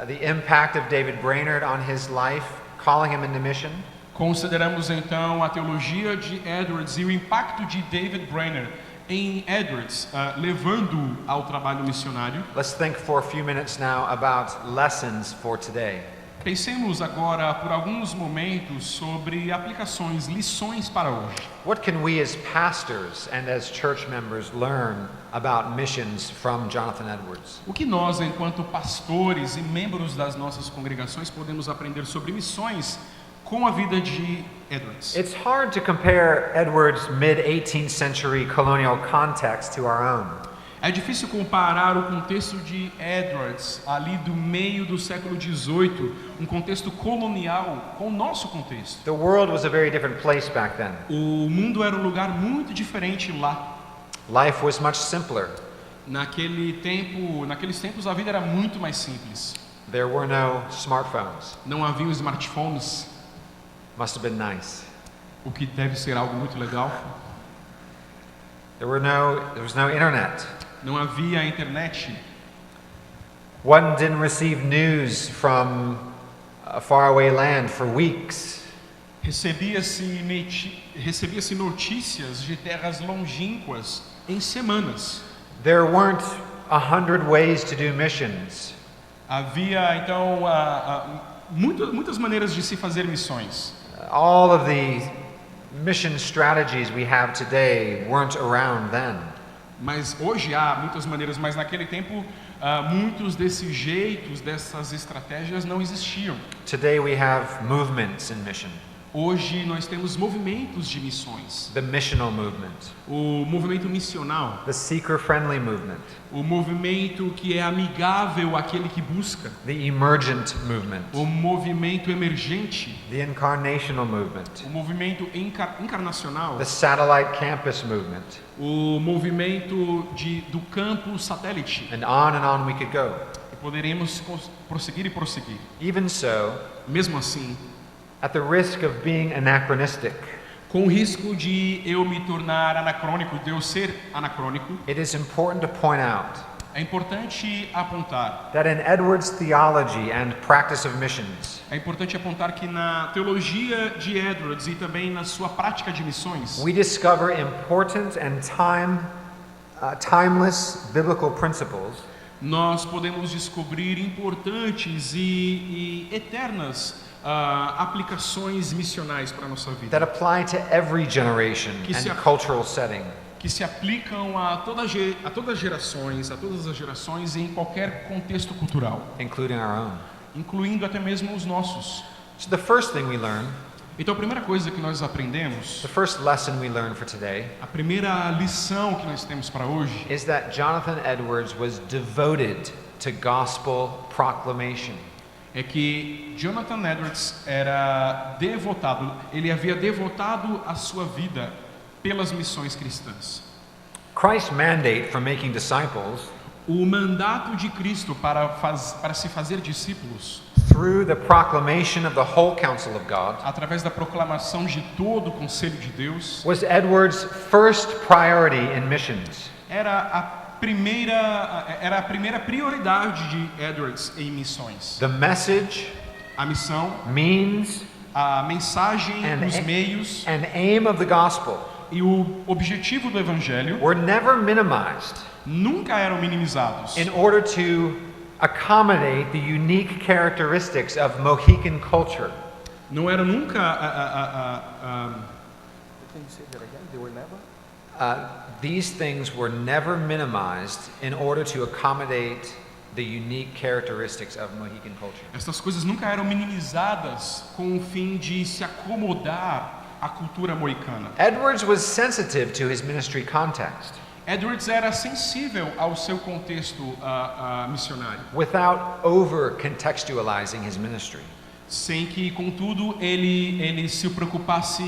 the impact of David Brainerd on his life, calling him into mission. Consideramos então a teologia de Edwards e o impacto de David Brainerd em Edwards, levando-o ao trabalho missionário. Let's think for a few minutes now about lessons for today. Pensemos agora por alguns momentos sobre aplicações, lições para hoje. What can we as pastors and as church members learn about missions from Jonathan Edwards? O que nós, enquanto pastores e membros das nossas congregações, podemos aprender sobre missões com a vida de Edwards? It's hard to compare Edwards' mid-18th century colonial context to our own. É difícil comparar o contexto de Edwards, ali do meio do século XVIII, um contexto colonial, com o nosso contexto. The world was a very different place back then. O mundo era um lugar muito diferente lá. Life was much simpler. Naqueles tempos a vida era muito mais simples. There were no smartphones. Não haviam smartphones, Must have been nice. o que deve ser algo muito legal. There was no internet. Não havia internet. One didn't receive news from a faraway land for weeks. Recebia-se notícias de terras longínquas em semanas. There weren't 100 ways to do missions. Havia então muitas maneiras de se fazer missões. All of the mission strategies we have today weren't around then. Mas hoje há muitas maneiras, mas naquele tempo muitos desses jeitos, dessas estratégias não existiam. Today we have movements in mission. Hoje nós temos movimentos de missões. The missional movement. O movimento missional. The seeker-friendly movement. O movimento que é amigável àquele que busca. The emergent movement. O movimento emergente. The incarnational movement. O movimento encarnacional. The satellite campus movement. O movimento do campo satélite. And on we could go. E poderemos prosseguir e prosseguir. Even so, mesmo assim, at the risk of being anachronistic, com o risco de eu me tornar anacrônico, de eu ser anacrônico, it is important to point out é importante apontar that in Edwards' theology and practice of missions, é importante apontar que na teologia de Edwards e também na sua prática de missões, we discover important and timeless biblical principles nós podemos descobrir importantes e eternas aplicações missionais para a nossa vida that apply to every generation and cultural setting. Que se aplicam a todas as gerações e em qualquer contexto cultural, including our own, incluindo até mesmo os nossos. So the first thing we learn, então a primeira coisa que nós aprendemos, the first lesson we learn for today, a primeira lição que nós temos para hoje, is that Jonathan Edwards was devoted to gospel proclamation. É que Jonathan Edwards era devotado, ele havia devotado a sua vida pelas missões cristãs. Christ's mandate for making disciples, o mandato de Cristo para se fazer discípulos, through the proclamation of the whole counsel of God, através da proclamação de todo o conselho de Deus, was Edwards' first priority in missions. Era a primeira prioridade de Edwards em missões. The message, a missão, means, a mensagem, os meios, and aim of the gospel, e o objetivo do evangelho, were never minimized, nunca eram minimizados, in order to accommodate the unique characteristics of Mohican culture. Não eram nunca These things were never minimized in order to accommodate the unique characteristics of Mohican culture. Estas coisas nunca eram minimizadas com o fim de se acomodar à cultura mohicana. Edwards was sensitive to his ministry context. Edwards era sensível ao seu contexto missionário, without over-contextualizing his ministry. sem que, contudo, ele se preocupasse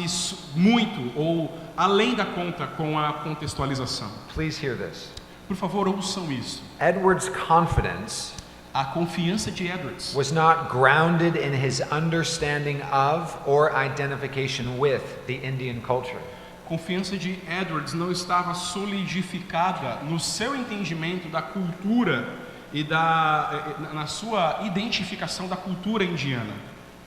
muito ou além da conta com a contextualização. Please hear this. Por favor, ouçam isso. Edwards' confidence A confiança de Edwards was not grounded in his understanding of or identification with the Indian culture. confiança de Edwards não estava solidificada no seu entendimento da cultura e na sua identificação da cultura indiana.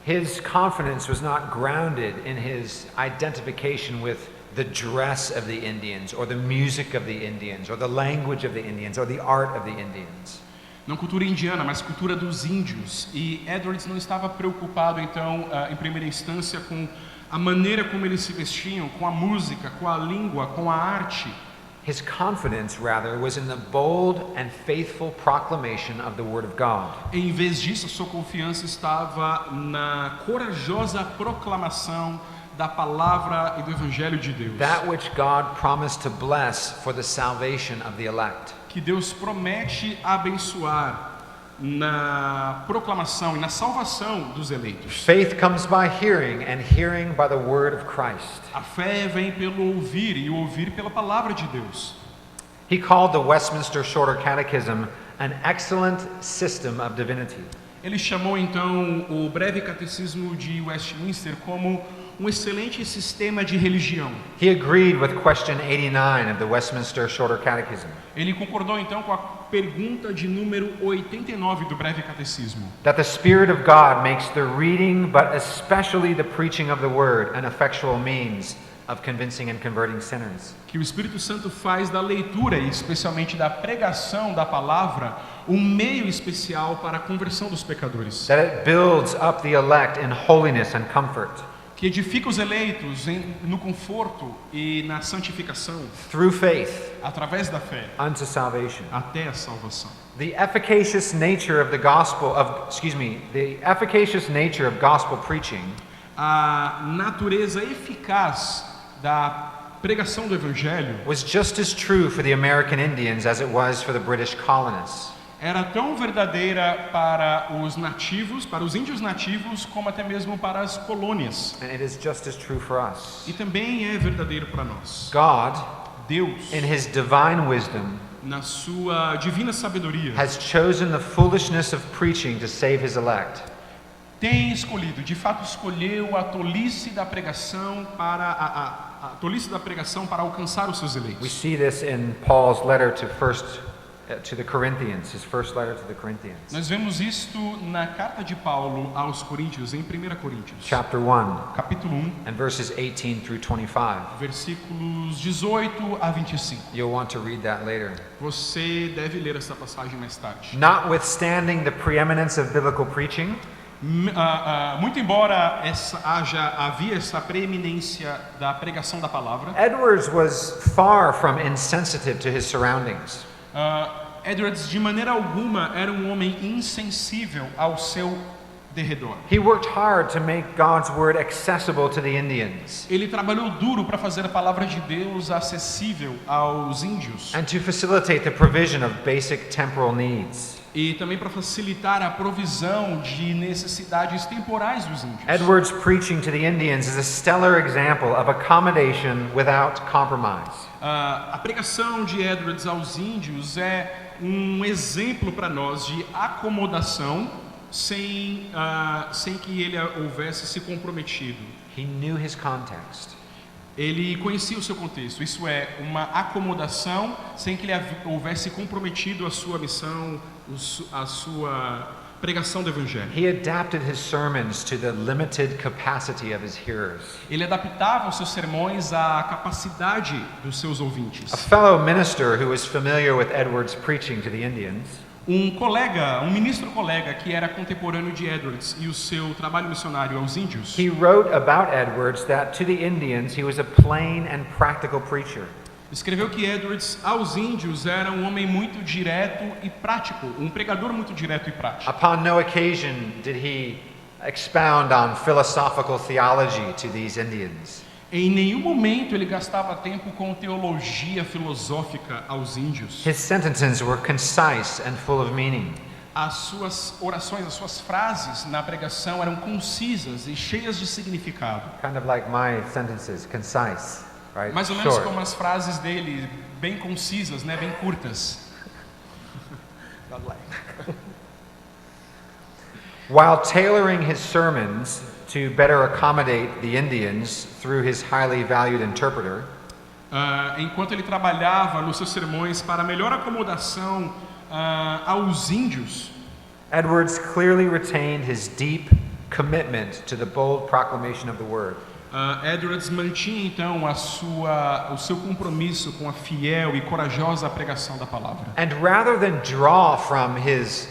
His confidence was not grounded in his identification with the dress of the Indians, or the music of the Indians, or the language of the Indians, or the art of the Indians. Não cultura indiana, mas cultura dos índios. E Edwards não estava preocupado, então, em primeira instância, com a maneira como eles se vestiam, com a música, com a língua, com a arte. His confidence, rather, was in the bold and faithful proclamation of the Word of God. Em vez disso, sua confiança estava na corajosa proclamação da palavra e do Evangelho de Deus. That which God promised to bless for the salvation of the elect. Que Deus promete abençoar na proclamação e na salvação dos eleitos. Faith comes by hearing, and hearing by the word of Christ. A fé vem pelo ouvir e o ouvir pela palavra de Deus. He called the Westminster Shorter Catechism an excellent system of divinity. Ele chamou então o breve catecismo de Westminster como um excelente sistema de religião. He agreed with question 89 of the Westminster Shorter Catechism. Ele concordou então com a pergunta de número 89 do breve catecismo. That the Spirit of God makes the reading, but especially the preaching of the word, an effectual means of convincing and converting sinners. Que o Espírito Santo faz da leitura e especialmente da pregação da palavra um meio especial para a conversão dos pecadores. That it builds up the elect in holiness and comfort. Que edifica os eleitos no conforto e na santificação. Through faith. Através da fé. Unto salvation. Até a salvação. The efficacious nature of the efficacious nature of gospel preaching. A natureza eficaz da pregação do evangelho was just as true for the American Indians as it was for the British colonists. Era tão verdadeira para os nativos, para os índios nativos, como até mesmo para as colônias. And it is just as true for us. E também é verdadeiro para nós. God, Deus, in his divine wisdom, na sua divina sabedoria, has chosen the foolishness of preaching to save his elect. Tem escolhido, de fato escolheu a tolice da pregação para a tolice da pregação para alcançar os seus eleitos. We see this in Paul's letter to the Corinthians, his first letter to the Corinthians. Nós vemos isto na carta de Paulo aos Coríntios, em 1 Coríntios. Chapter 1, capítulo 1, and verses 18 through 25. Versículos 18 a 25. You'll want to read that later. Você deve ler essa passagem mais tarde. Notwithstanding the preeminence of biblical preaching, muito embora havia essa preeminência da pregação da palavra, Edwards was far from insensitive to his surroundings. Edwards de maneira alguma era um homem insensível ao seu derredor. He worked hard to make God's word accessible to the Indians. Ele trabalhou duro para fazer a palavra de Deus acessível aos índios. And to facilitate the provision of basic temporal needs. E também para facilitar a provisão de necessidades temporais dos índios. Edwards' preaching to the Indians is a stellar example of accommodation without compromise. A pregação de Edwards aos índios é um exemplo para nós de acomodação sem que ele houvesse se comprometido. He knew his context. Ele conhecia o seu contexto, isso é, uma acomodação sem que ele houvesse comprometido a sua missão, a sua pregação do evangelho. He adapted his sermons to the limited capacity of his hearers. Ele adaptava os seus sermões à capacidade dos seus ouvintes. A fellow minister who was familiar with Edwards' preaching to the Indians, um ministro colega que era contemporâneo de Edwards e o seu trabalho missionário aos índios. he wrote about Edwards that to the Indians he was a plain and practical preacher. escreveu que Edwards, aos índios, era um homem muito direto e prático, um pregador muito direto e prático. Upon no occasion did he expound on philosophical theology to these Indians. Em nenhum momento ele gastava tempo com teologia filosófica aos índios. His sentences were concise and full of meaning. As suas orações, as suas frases na pregação eram concisas e cheias de significado. Kind of like my sentences, concise, right? Mais ou menos Short. como as frases dele, bem concisas, né, bem curtas. While tailoring his sermons to better accommodate the Indians through his highly valued interpreter, Enquanto ele trabalhava nos seus sermões para melhor acomodação aos índios, Edwards clearly retained his deep commitment to the bold proclamation of the word. Edwards mantinha então o seu compromisso com a fiel e corajosa pregação da palavra. And rather than draw from his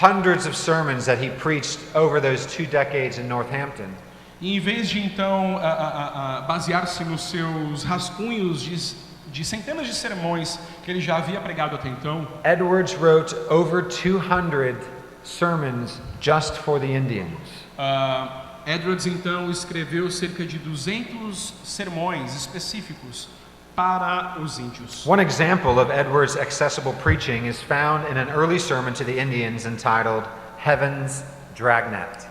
hundreds of sermons that he preached over those 2 decades in Northampton, E em vez de então basear-se nos seus rascunhos de centenas de sermões que ele já havia pregado até então, Edwards wrote over 200 sermons just for the Indians. Edwards então escreveu cerca de 200 sermões específicos para os índios. One example of Edwards' accessible preaching is found in an early sermon to the Indians entitled Heaven's Dragnet.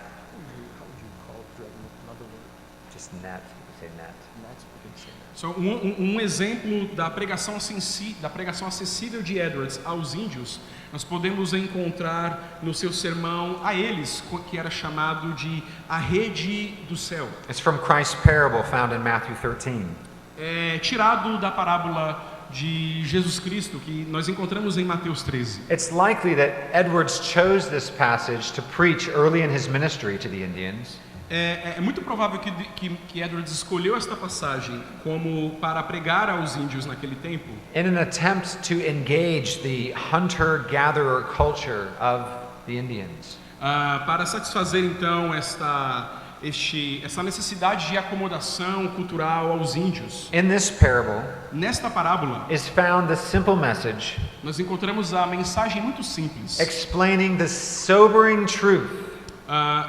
Just net, you say net. So, um exemplo da pregação acessível de Edwards aos índios, nós podemos encontrar no seu sermão a eles, que era chamado de a rede do céu. It's from Christ's parable found in Matthew 13. É tirado da parábola de Jesus Cristo que nós encontramos em Mateus 13. It's likely that Edwards chose this passage to preach early in his ministry to the Indians. É muito provável que Edwards escolheu esta passagem como para pregar aos índios naquele tempo, In an attempt to engage the hunter-gatherer culture of the Indians. para satisfazer então essa necessidade de acomodação cultural aos índios. In this parable Nesta parábola, is found the simple message nós encontramos a mensagem muito simples, explaining the sobering truth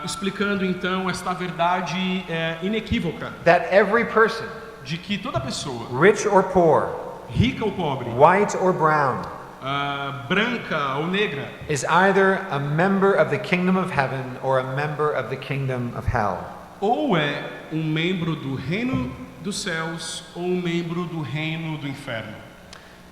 explicando então esta verdade inequívoca that every person, de que toda pessoa, rich or poor, rica ou pobre, white or brown, branca ou negra, is either a member of the kingdom of heaven or a member of the kingdom of hell. ou é um membro do reino dos céus ou um membro do reino do inferno.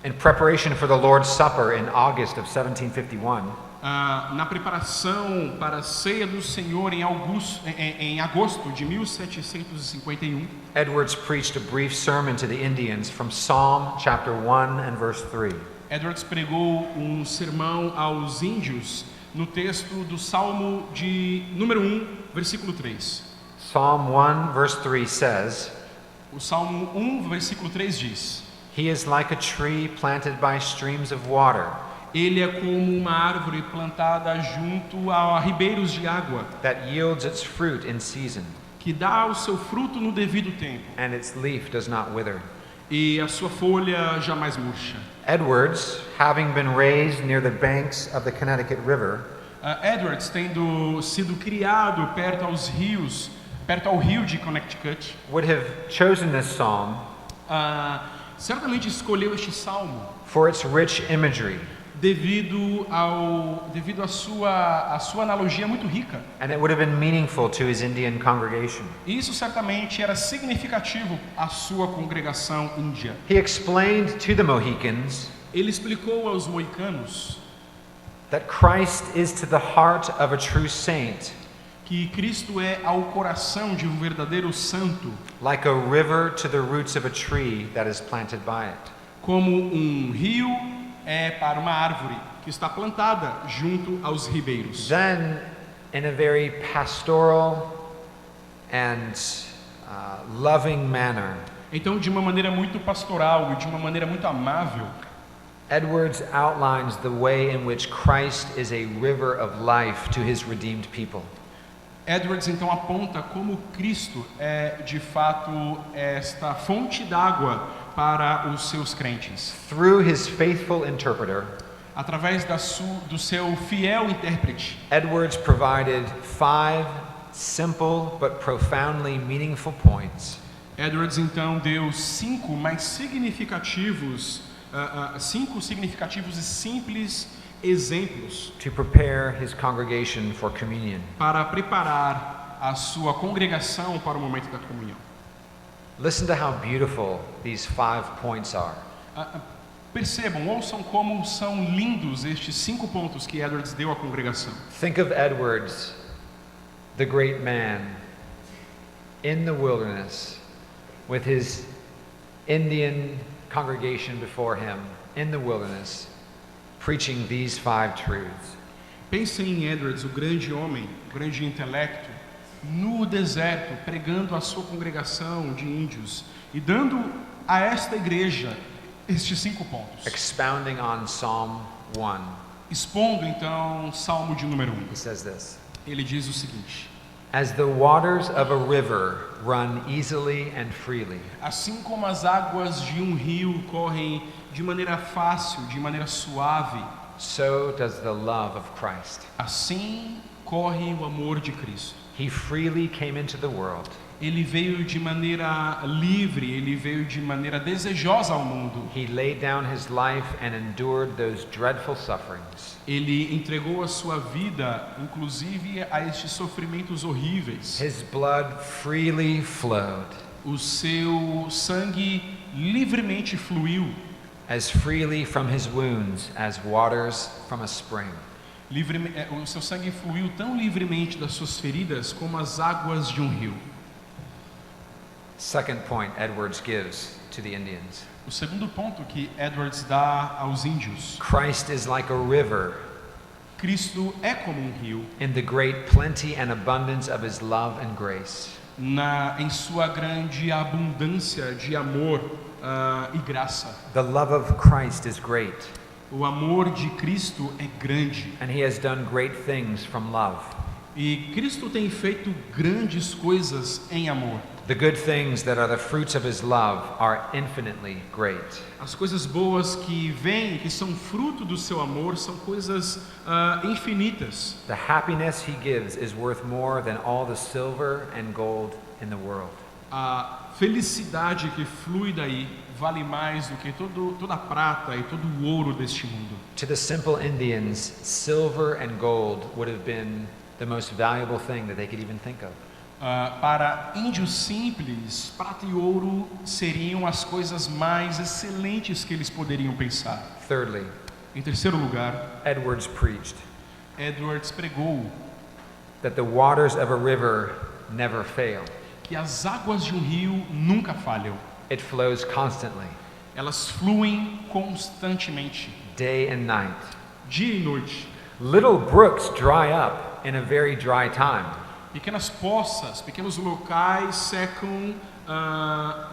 In preparation for the Lord's Supper in August of 1751, Na preparação para a ceia do Senhor em agosto de 1751, Edwards preached a brief sermon to the Indians from Psalm chapter 1 and verse 3. Edwards pregou um sermão aos índios no texto do Salmo de número 1, versículo 3. Psalm 1 verse 3 says, O Salmo 1, versículo 3 diz: "He is like a tree planted by streams of water, Ele é como uma árvore plantada junto a ribeiros de água, that yields its fruit in season, que dá o seu fruto no devido tempo, and its leaf does not wither." e a sua folha jamais murcha. Edwards, having been raised near the banks of the Connecticut River, Edwards, tendo sido criado perto ao rio de Connecticut, would have chosen this psalm certamente escolheu este salmo for its rich imagery, devido à sua analogia muito rica. and it would have been meaningful to his Indian congregation. Isso certamente era significativo à sua congregação índia. He explained to the Mohicans Ele explicou aos moicanos that Christ is to the heart of a true saint que Cristo é ao coração de um verdadeiro santo, like a river to the roots of a tree that is planted by it. como um rio é para uma árvore que está plantada junto aos ribeiros. Then, in a very pastoral and loving manner, Então, de uma maneira muito pastoral e de uma maneira muito amável, Edwards outlines the way in which Christ is a river of life to his redeemed people. Edwards então aponta como Cristo é de fato esta fonte d'água para os seus crentes. Through his faithful interpreter, Através do seu fiel intérprete, Edwards provided 5 simple but profoundly meaningful points Edwards então deu cinco significativos e simples exemplos to prepare his congregation for communion. para preparar a sua congregação para o momento da comunhão. Listen to how beautiful these 5 points are. Percebam, ouçam como são lindos estes 5 pontos que Edwards deu à congregação. Think of Edwards, the great man, in the wilderness with his Indian congregation before him, in the wilderness, preaching these 5 truths. Pensem em Edwards, o grande homem, o grande intelecto, no deserto, pregando a sua congregação de índios e dando a esta igreja estes 5 pontos. Expounding on Psalm 1, Expondo então Salmo de número 1. he says this: Ele diz o seguinte: As the waters of a river run easily and freely, assim como as águas de um rio correm de maneira fácil, de maneira suave, so does the love of Christ. assim corre o amor de Cristo. He freely came into the world. Ele veio de maneira livre, ele veio de maneira desejosa ao mundo. He laid down his life and endured those dreadful sufferings. Ele entregou a sua vida, inclusive, a estes sofrimentos horríveis. His blood freely flowed, O seu sangue livremente fluiu, as freely from his wounds as waters from a spring. o seu sangue fluiu tão livremente das suas feridas como as águas de um rio. Second point Edwards gives to the Indians: O segundo ponto que Edwards dá aos índios: Christ is like a river Cristo é como um rio in the great plenty and abundance of his love and grace. em sua grande abundância de amor e graça. The love of Christ is great, O amor de Cristo é grande and he has done great things from love. e Cristo tem feito grandes coisas em amor. The good things that are the fruits of his love are infinitely great. As coisas boas que vêm, que são fruto do seu amor, são coisas infinitas. The happiness he gives is worth more than all the silver and gold in the world. A felicidade que flui daí vale mais do que toda a prata e todo o ouro deste mundo. To the simple Indians, silver and gold would have been the most valuable thing that they could even think of. Para índios simples, prata e ouro seriam as coisas mais excelentes que eles poderiam pensar. Thirdly, Em terceiro lugar, Edwards preached Edwards pregou that the waters of a river never fail. que as águas de um rio nunca falham. It flows constantly, Elas fluem constantemente, day and night. dia e noite. Little brooks dry up in a very dry time, Pequenas poças, pequenos locais secam,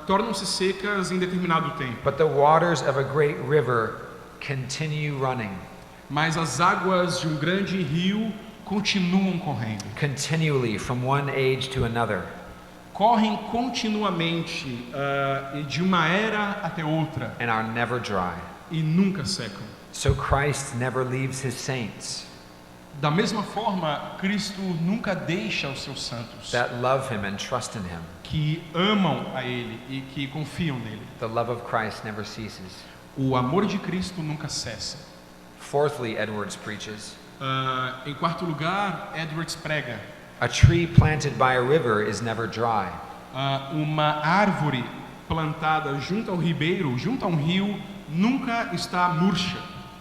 tornam-se secas em determinado tempo. but the waters of a great river continue running, Mas as águas de um grande rio continuam correndo. continually from one age to another. Correm continuamente de uma era até outra And are never dry. e nunca secam. So Christ never leaves his saints Da mesma forma, Cristo nunca deixa os seus santos that love him and trust in him. que amam a Ele e que confiam nele. The love of Christ never ceases. O amor de Cristo nunca cessa. Fourthly, Edwards preaches, Em quarto lugar, Edwards prega: a tree planted by a river is never dry. uma árvore plantada junto ao ribeiro, junto a um rio, nunca está murcha.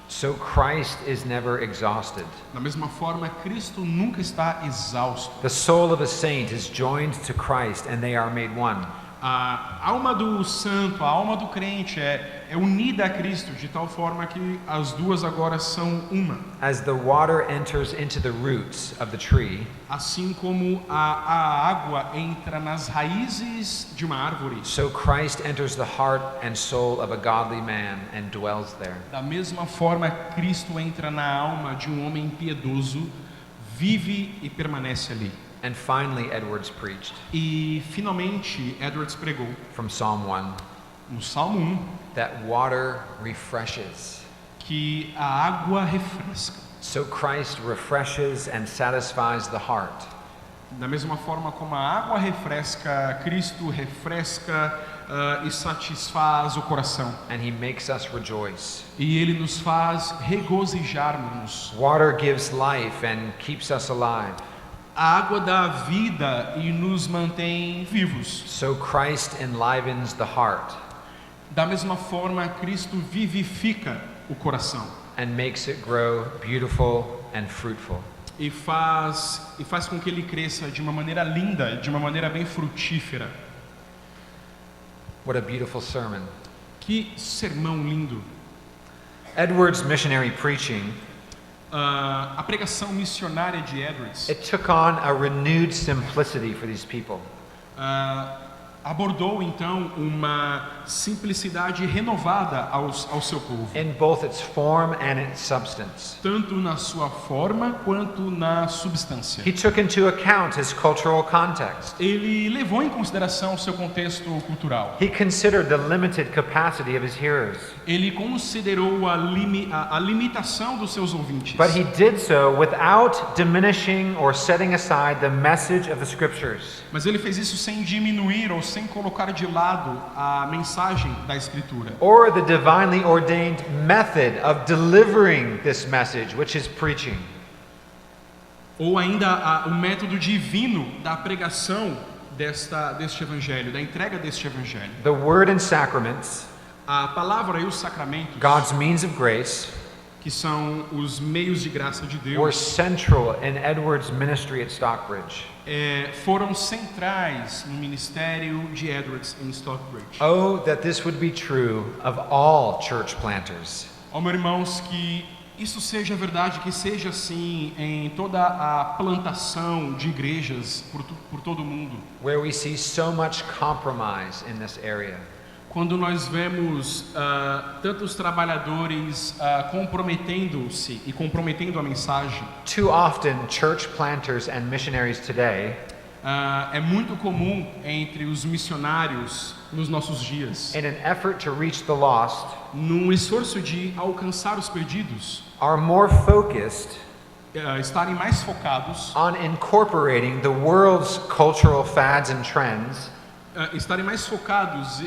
So Christ is never exhausted. Da mesma forma, Cristo nunca está exausto. The soul of a saint is joined to Christ and they are made one. A alma do santo, a alma do crente é unida a Cristo, de tal forma que as duas agora são uma. As the water enters into the roots of the tree, Assim como a água entra nas raízes de uma árvore, so Christ enters the heart and soul of a godly man and dwells there. da mesma forma Cristo entra na alma de um homem piedoso, vive e permanece ali. And finally, Edwards preached E finalmente Edwards pregou from Psalm 1. no Salmo 1, that water refreshes. que a água refresca. So Christ refreshes and satisfies the heart. Da mesma forma como a água refresca, Cristo refresca e satisfaz o coração. And he makes us rejoice. E Ele nos faz regozijar-nos. Water gives life and keeps us alive. A água dá vida e nos mantém vivos. So Christ enlivens the heart Da mesma forma, Cristo vivifica o coração and makes it grow beautiful and fruitful. e faz com que ele cresça de uma maneira linda, de uma maneira bem frutífera. What a beautiful sermon. Que sermão lindo! Edwards' missionary preaching, A pregação missionária de Edwards it took on a renewed simplicity for these people. abordou então uma simplicidade renovada ao seu povo, In both its form and its substance. tanto na sua forma quanto na substância. He took into account his cultural context. Ele levou em consideração o seu contexto cultural. He considered the limited capacity of his hearers. Ele considerou a limitação dos seus ouvintes. But he did so without diminishing or setting aside the message of the scriptures. Mas ele fez isso sem diminuir ou sem colocar de lado a mensagem da Escritura. Or the divinely ordained method of delivering this message, which is preaching. Ou ainda o método divino da pregação deste evangelho, da entrega deste evangelho. The word and sacraments, A palavra e os sacramentos, God's means of grace, que são os meios de graça de were Deus, central in Edwards' ministry at Stockbridge. foram centrais no ministério de Edwards em Stockbridge. Oh, that this would be true of all church planters. Ó, meus irmãos, que isso seja verdade, que seja assim em toda a plantação de igrejas por todo o mundo. Where we see so much compromise in this area. Quando nós vemos tantos trabalhadores comprometendo-se e comprometendo a mensagem, Too often, church planters and missionaries today é muito comum entre os missionários nos nossos dias, in an effort to reach the lost, num esforço de alcançar os perdidos, are more focused estarem mais focados, on incorporating the world's cultural fads and trends estarem mais focados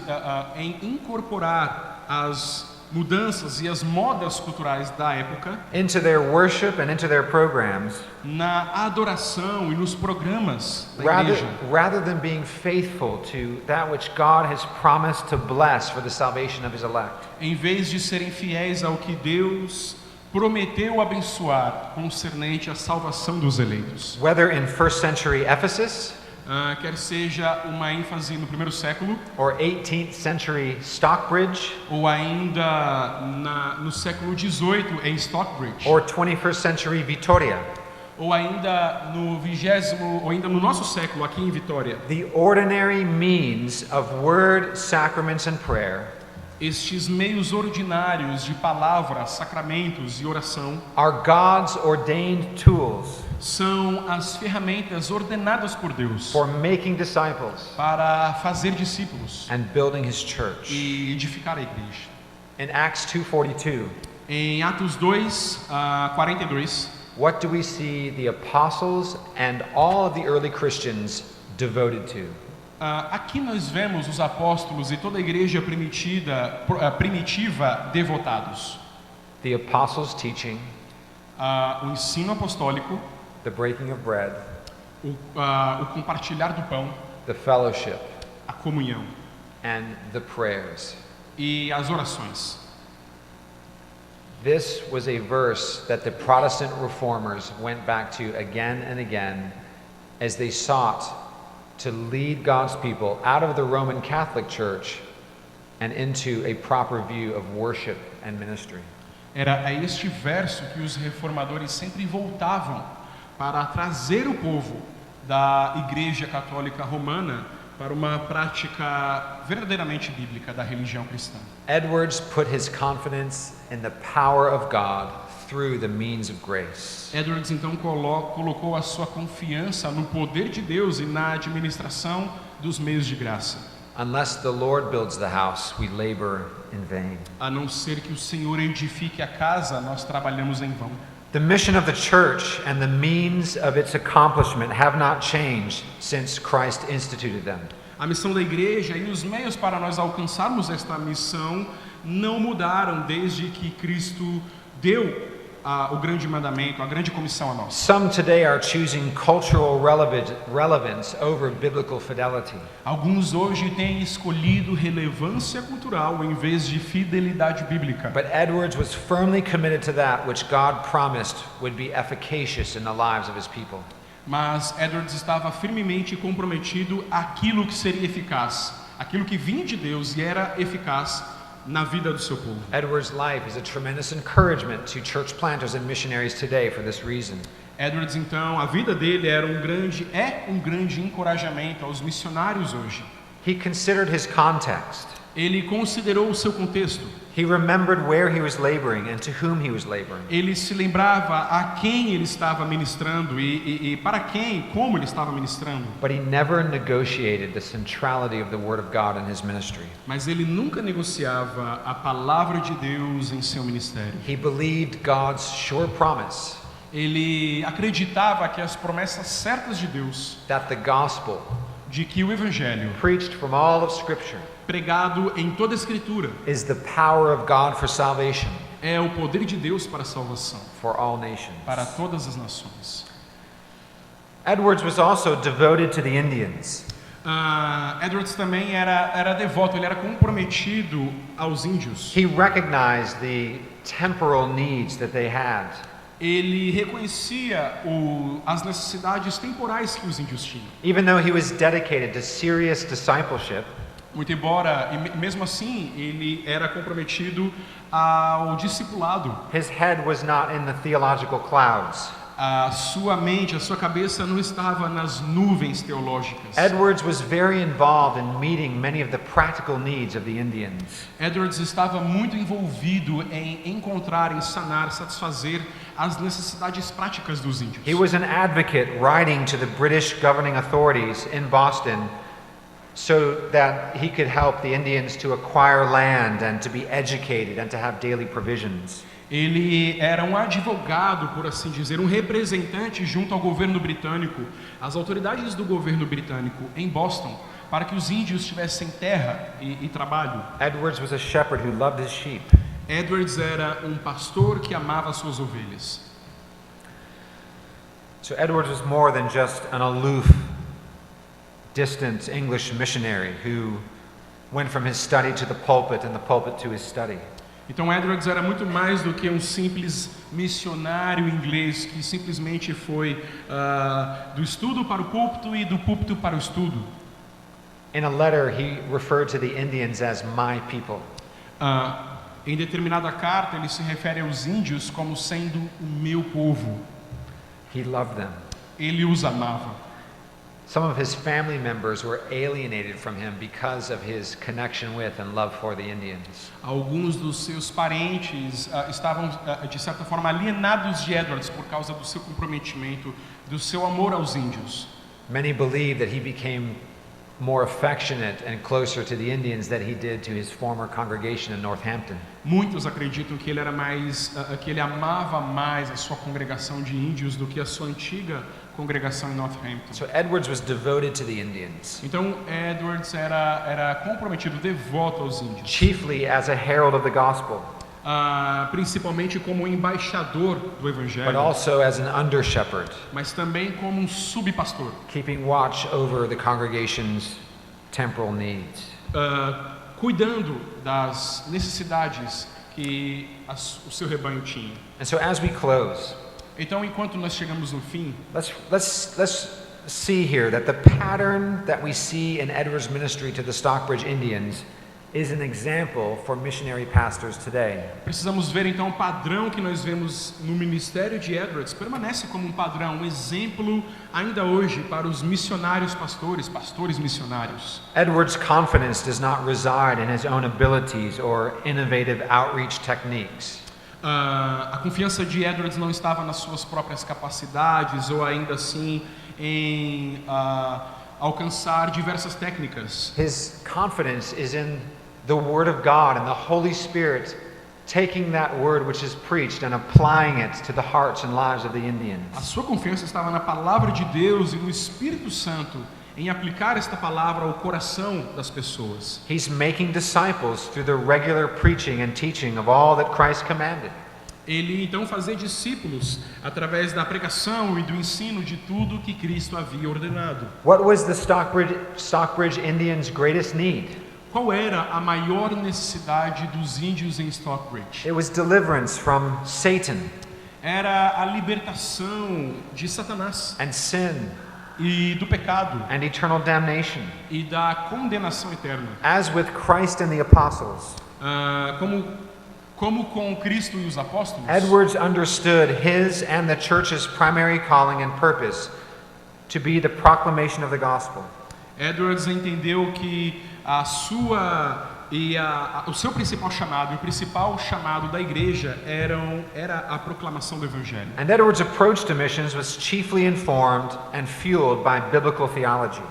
em incorporar as mudanças e as modas culturais da época into their worship and into their programs, na adoração e nos programas da igreja, rather than being faithful to that which God has promised to bless for the salvation of his elect. em vez de serem fiéis ao que Deus prometeu abençoar concernente à salvação dos eleitos. Whether in first century Ephesus Quer seja uma ênfase no primeiro século or 18th century Stockbridge ou ainda no século XVIII em Stockbridge, or 21st century Vitoria, ou ainda no 20º, ou ainda no nosso século aqui em Vitória, the ordinary means of word, sacraments and prayer estes meios ordinários de palavra, sacramentos e oração are God's ordained tools são as ferramentas ordenadas por Deus for making disciples para fazer discípulos and building his church. e edificar a igreja. In Acts 2:42, Em Atos 2:42, what do we see the apostles and all of the early Christians devoted to? aqui nós vemos os apóstolos e toda a igreja primitiva devotados. The apostles' teaching, O ensino apostólico, the breaking of bread, o compartilhar do pão, the fellowship, a comunhão and the prayers. e as orações. This was a verse that the Protestant reformers went back to again and again as they sought to lead God's people out of the Roman Catholic Church and into a proper view of worship and ministry. Era a este verso que os reformadores sempre voltavam para trazer o povo da Igreja Católica Romana para uma prática verdadeiramente bíblica da religião cristã. Edwards put his confidence in the power of God through the means of grace. Edwards então colocou a sua confiança no poder de Deus e na administração dos meios de graça. Unless the Lord builds the house, we labor in vain. A não ser que o Senhor edifique a casa, nós trabalhamos em vão. The mission of the church and the means of its accomplishment have not changed since Christ instituted them. A missão da igreja e os meios para nós alcançarmos esta missão não mudaram desde que Cristo deu o grande mandamento, a grande comissão a nós. Some today are choosing cultural relevance over biblical fidelity. Alguns hoje têm escolhido relevância cultural em vez de fidelidade bíblica. But Edwards was firmly committed to that which God promised would be efficacious in the lives of his people. Mas Edwards estava firmemente comprometido àquilo que seria eficaz, aquilo que vinha de Deus e era eficaz na vida do seu povo. Edwards' life is a tremendous encouragement to church planters and missionaries today for this reason. Edwards, então, a vida dele é um grande encorajamento aos missionários hoje. He considered his context. Ele considerou o seu contexto. He remembered where he was laboring and to whom he was laboring. Ele se lembrava a quem ele estava ministrando e para quem, como ele estava ministrando. But he never negotiated the centrality of the Word of God in his ministry. Mas ele nunca negociava a palavra de Deus em seu ministério. He believed God's sure promise. Ele acreditava que as promessas certas de Deus, that the gospel, de que o evangelho, preached from all of Scripture, pregado em toda a Escritura, is the power of God for salvation, é o poder de Deus para a salvação, for all nations. para todas as nações. Edwards was also devoted to the Indians. Edwards também era devoto, ele era comprometido aos índios. He recognized the temporal needs that they had. Ele reconhecia as necessidades temporais que os índios tinham. Even though he was dedicated to serious discipleship, muito embora, e mesmo assim, ele era comprometido ao discipulado. His head was not in the theological clouds. A sua mente, a sua cabeça não estava nas nuvens teológicas. Edwards was very involved in meeting many of the practical needs of the Indians. Edwards estava muito envolvido em encontrar, em sanar, satisfazer as necessidades práticas dos índios. He was an advocate writing to the British governing authorities in Boston so that he could help the Indians to acquire land and to be educated and to have daily provisions. Ele era um advogado, por assim dizer, um representante junto ao governo britânico, às autoridades do governo britânico em Boston, para que os índios tivessem terra e trabalho. Edwards was a shepherd who loved his sheep. Edwards era um pastor que amava as suas ovelhas. So Edwards was more than just an aloof, distant English missionary who went from his study to the pulpit and the pulpit to his study. Então Edwards era muito mais do que um simples missionário inglês que simplesmente foi do estudo para o púlpito e do púlpito para o estudo. In a letter, he referred to the Indians as my people. Em determinada carta, ele se refere aos índios como sendo o meu povo. He loved them. Ele os amava. Some of his family members were alienated from him because of his connection with and love for the Indians. Alguns dos seus parentes estavam de certa forma alienados de Edwards por causa do seu comprometimento, do seu amor aos índios. Many believe that he became more affectionate and closer to the Indians than he did to his former congregation in Northampton. Muitos acreditam que ele era que ele amava mais a sua congregação de índios do que a sua antiga congregação em Northampton. So Edwards was devoted to the Indians. Então Edwards era comprometido, devoto aos índios. Chiefly as a herald of the gospel. Principalmente como embaixador do evangelho. But also as an under shepherd. Mas também como um subpastor. Keeping watch over the congregation's temporal needs. Cuidando das necessidades que o seu rebanho tinha. And so as we close, então, enquanto nós chegamos no fim, let's see here that the pattern that we see in Edwards' ministry to the Stockbridge Indians is an example for missionary pastors today. Precisamos ver então o padrão que nós vemos no ministério de Edwards permanece como um padrão, um exemplo ainda hoje para os missionários pastores missionários. Edwards' confidence does not reside in his own abilities or innovative outreach techniques. A confiança de Edwards não estava nas suas próprias capacidades ou ainda assim em alcançar diversas técnicas. His confidence is in the Word of God and the Holy Spirit taking that word which is preached and applying it to the hearts and lives of the Indians. A sua confiança estava na palavra de Deus e no Espírito Santo em aplicar esta palavra ao coração das pessoas. He's making disciples through the regular preaching and teaching of all that Christ commanded. Ele então fazia discípulos através da pregação e do ensino de tudo que Cristo havia ordenado. What was the Stockbridge Indians' greatest need? Qual era a maior necessidade dos índios em Stockbridge? It was deliverance from Satan Era a libertação de Satanás and sin e do pecado and eternal damnation. e da condenação eterna. As with Christ and the apostles, Como com Cristo e os apóstolos, Edwards understood his and the church's primary calling and purpose to be the proclamation of the gospel. Edwards entendeu que o seu principal chamado e o principal chamado da igreja era a proclamação do evangelho. And Edwards' approach to missions was chiefly informed and fueled by biblical theology.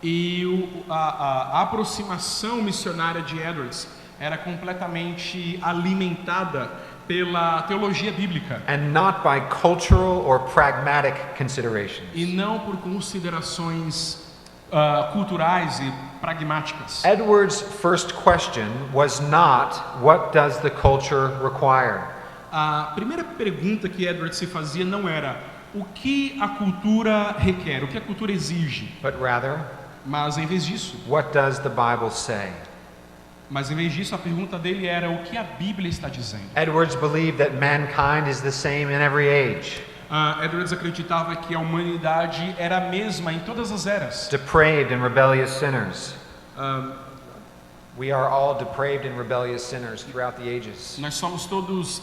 E a aproximação missionária de Edwards era completamente alimentada pela teologia bíblica And not by cultural or pragmatic considerations. e não por considerações culturais e pragmáticas. Edwards' first question was not, what does the culture require? A primeira pergunta que Edwards se fazia não era o que a cultura requer, o que a cultura exige, But rather, mas em vez disso, what does the Bible say? a pergunta dele era o que a Bíblia está dizendo. Edwards believed that mankind is the same in every age, Edwards acreditava que a humanidade era a mesma em todas as eras. depraved and rebellious sinners. We are all depraved and rebellious sinners throughout the ages. Nós somos todos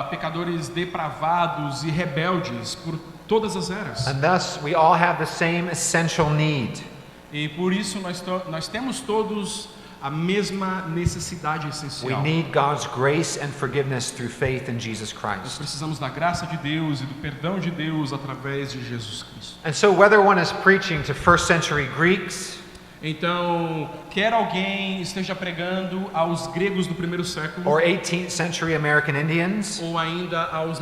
pecadores depravados e rebeldes por todas as eras. And thus, we all have the same essential need. E por isso nós temos todos a mesma necessidade We essencial. need God's grace and forgiveness through faith in Jesus Nós Christ. precisamos da graça de Deus e do perdão de Deus através de Jesus Cristo. And so, whether one is preaching to first century Greeks, Então, quer alguém esteja pregando aos gregos do primeiro século or 18th century American Indians, ou ainda aos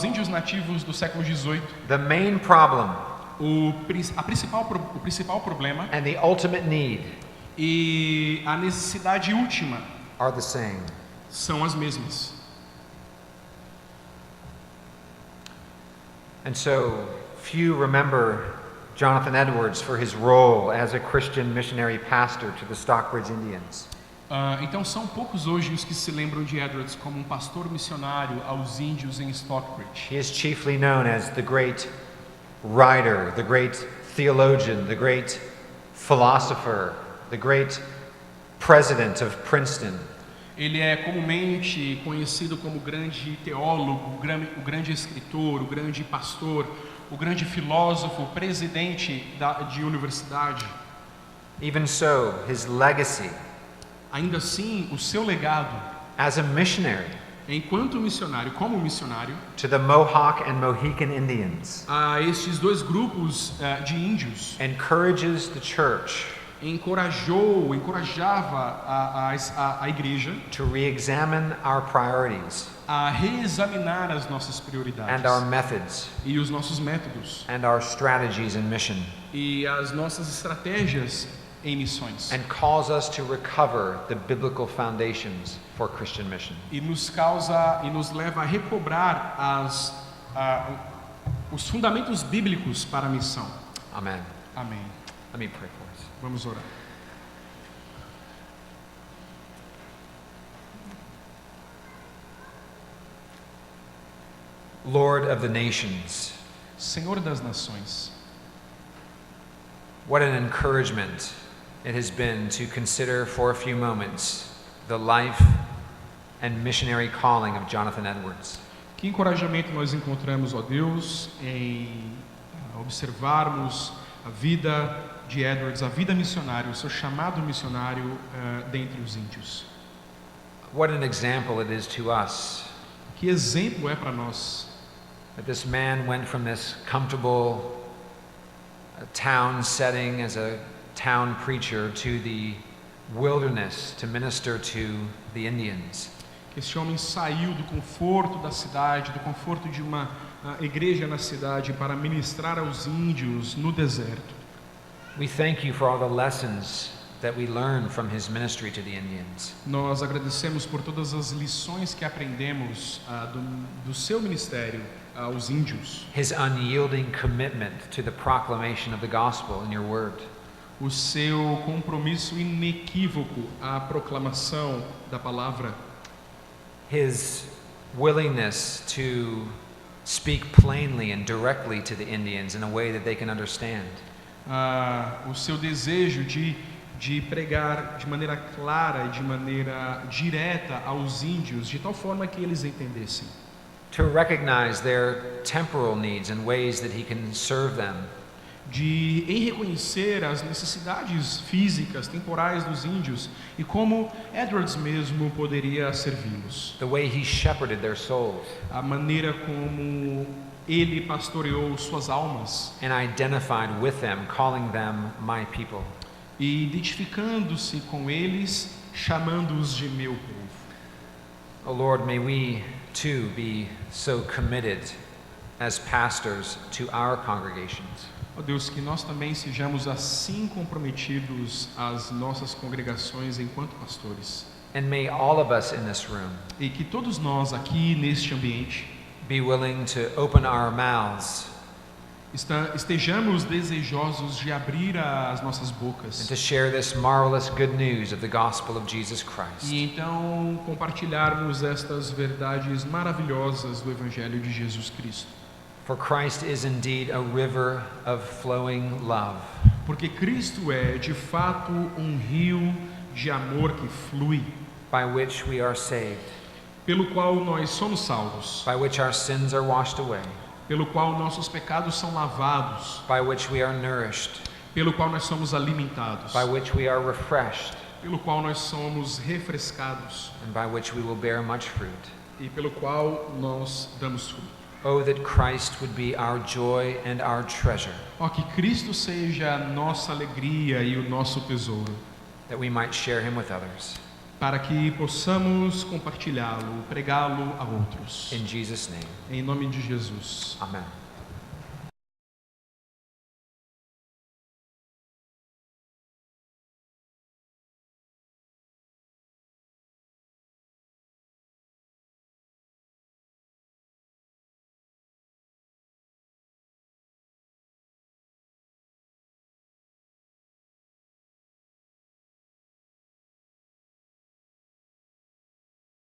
índios nativos do século XVIII, the main problem o principal problema and the ultimate need e a necessidade última are the same. são as mesmas. And so, few remember Jonathan Edwards for his role as a Christian missionary pastor to the Stockbridge Indians. Então são poucos hoje os que se lembram de Edwards como um pastor missionário aos índios em Stockbridge. He is chiefly known as the great writer, the great theologian, the great philosopher, the great president of Princeton. Ele é comumente conhecido como o grande teólogo, o grande escritor, o grande pastor, o grande filósofo, presidente de universidade. Even so, his legacy Ainda assim, o seu legado, as a missionary enquanto missionário, como missionário, to the Mohawk and Mohican Indians a estes dois grupos de índios, encourages the church encorajava a igreja to re-examine our priorities a reexaminar as nossas and prioridades our methods e os nossos métodos and our strategies in mission, e as nossas estratégias em missões. and calls us to recover the biblical foundations for Christian mission. E nos leva a recobrar os fundamentos bíblicos para a missão. Amen. Amém. Let me pray for us. Vamos orar. Lord of the nations, Senhor das nações, what an encouragement it has been to consider for a few moments the life and missionary calling of Jonathan Edwards. que encorajamento nós encontramos, ó Deus, em observarmos a vida de Edwards, a vida missionária, o seu chamado missionário dentre os índios. What an example it is to us Que exemplo é para nós that this man went from this comfortable town setting as a town preacher to the wilderness to minister to the Indians. Esse homem saiu do conforto da cidade, do conforto de uma igreja na cidade, para ministrar aos índios no deserto. We thank you for all the lessons that we learn from his ministry to the Indians. Nós agradecemos por todas as lições que aprendemos do seu ministério aos índios. His unyielding commitment to the proclamation of the gospel in your word. O seu compromisso inequívoco à proclamação da palavra. His willingness to speak plainly and directly to the Indians in a way that they can understand. O seu desejo de pregar de maneira clara e de maneira direta aos índios, de tal forma que eles entendessem. To recognize their temporal needs and ways that he can serve them. Em reconhecer as necessidades físicas, temporais dos índios e como Edwards mesmo poderia servi-los. The way he shepherded their souls. A maneira como ele pastoreou suas almas. And identified with them, calling them my people. E identificando-se com eles, chamando-os de meu povo. Oh Lord, may we too be so committed as pastors to our congregations. Ó Deus, que nós também sejamos assim comprometidos às nossas congregações enquanto pastores. And may all of us in this room E que todos nós aqui neste ambiente be willing to open our mouths estejamos desejosos de abrir as nossas and bocas to share this marvelous good news of the gospel of Jesus Christ. e então compartilharmos estas verdades maravilhosas do Evangelho de Jesus Cristo. For Christ is indeed a river of flowing love. Porque Cristo é, de fato, rio de amor que flui, By which we are saved, pelo qual nós somos salvos, by which our sins are washed away, pelo qual nossos pecados são lavados, by which we are nourished, pelo qual nós somos alimentados, by which we are refreshed, pelo qual nós somos refrescados and by which we will bear much fruit. e pelo qual nós damos fruto. Oh, that Christ would be our joy and our treasure, Ó, que Cristo seja a nossa alegria e o nosso tesouro, that we might share him with others. para que possamos compartilhá-lo, pregá-lo a outros. In Jesus' name, Em nome de Jesus. amen.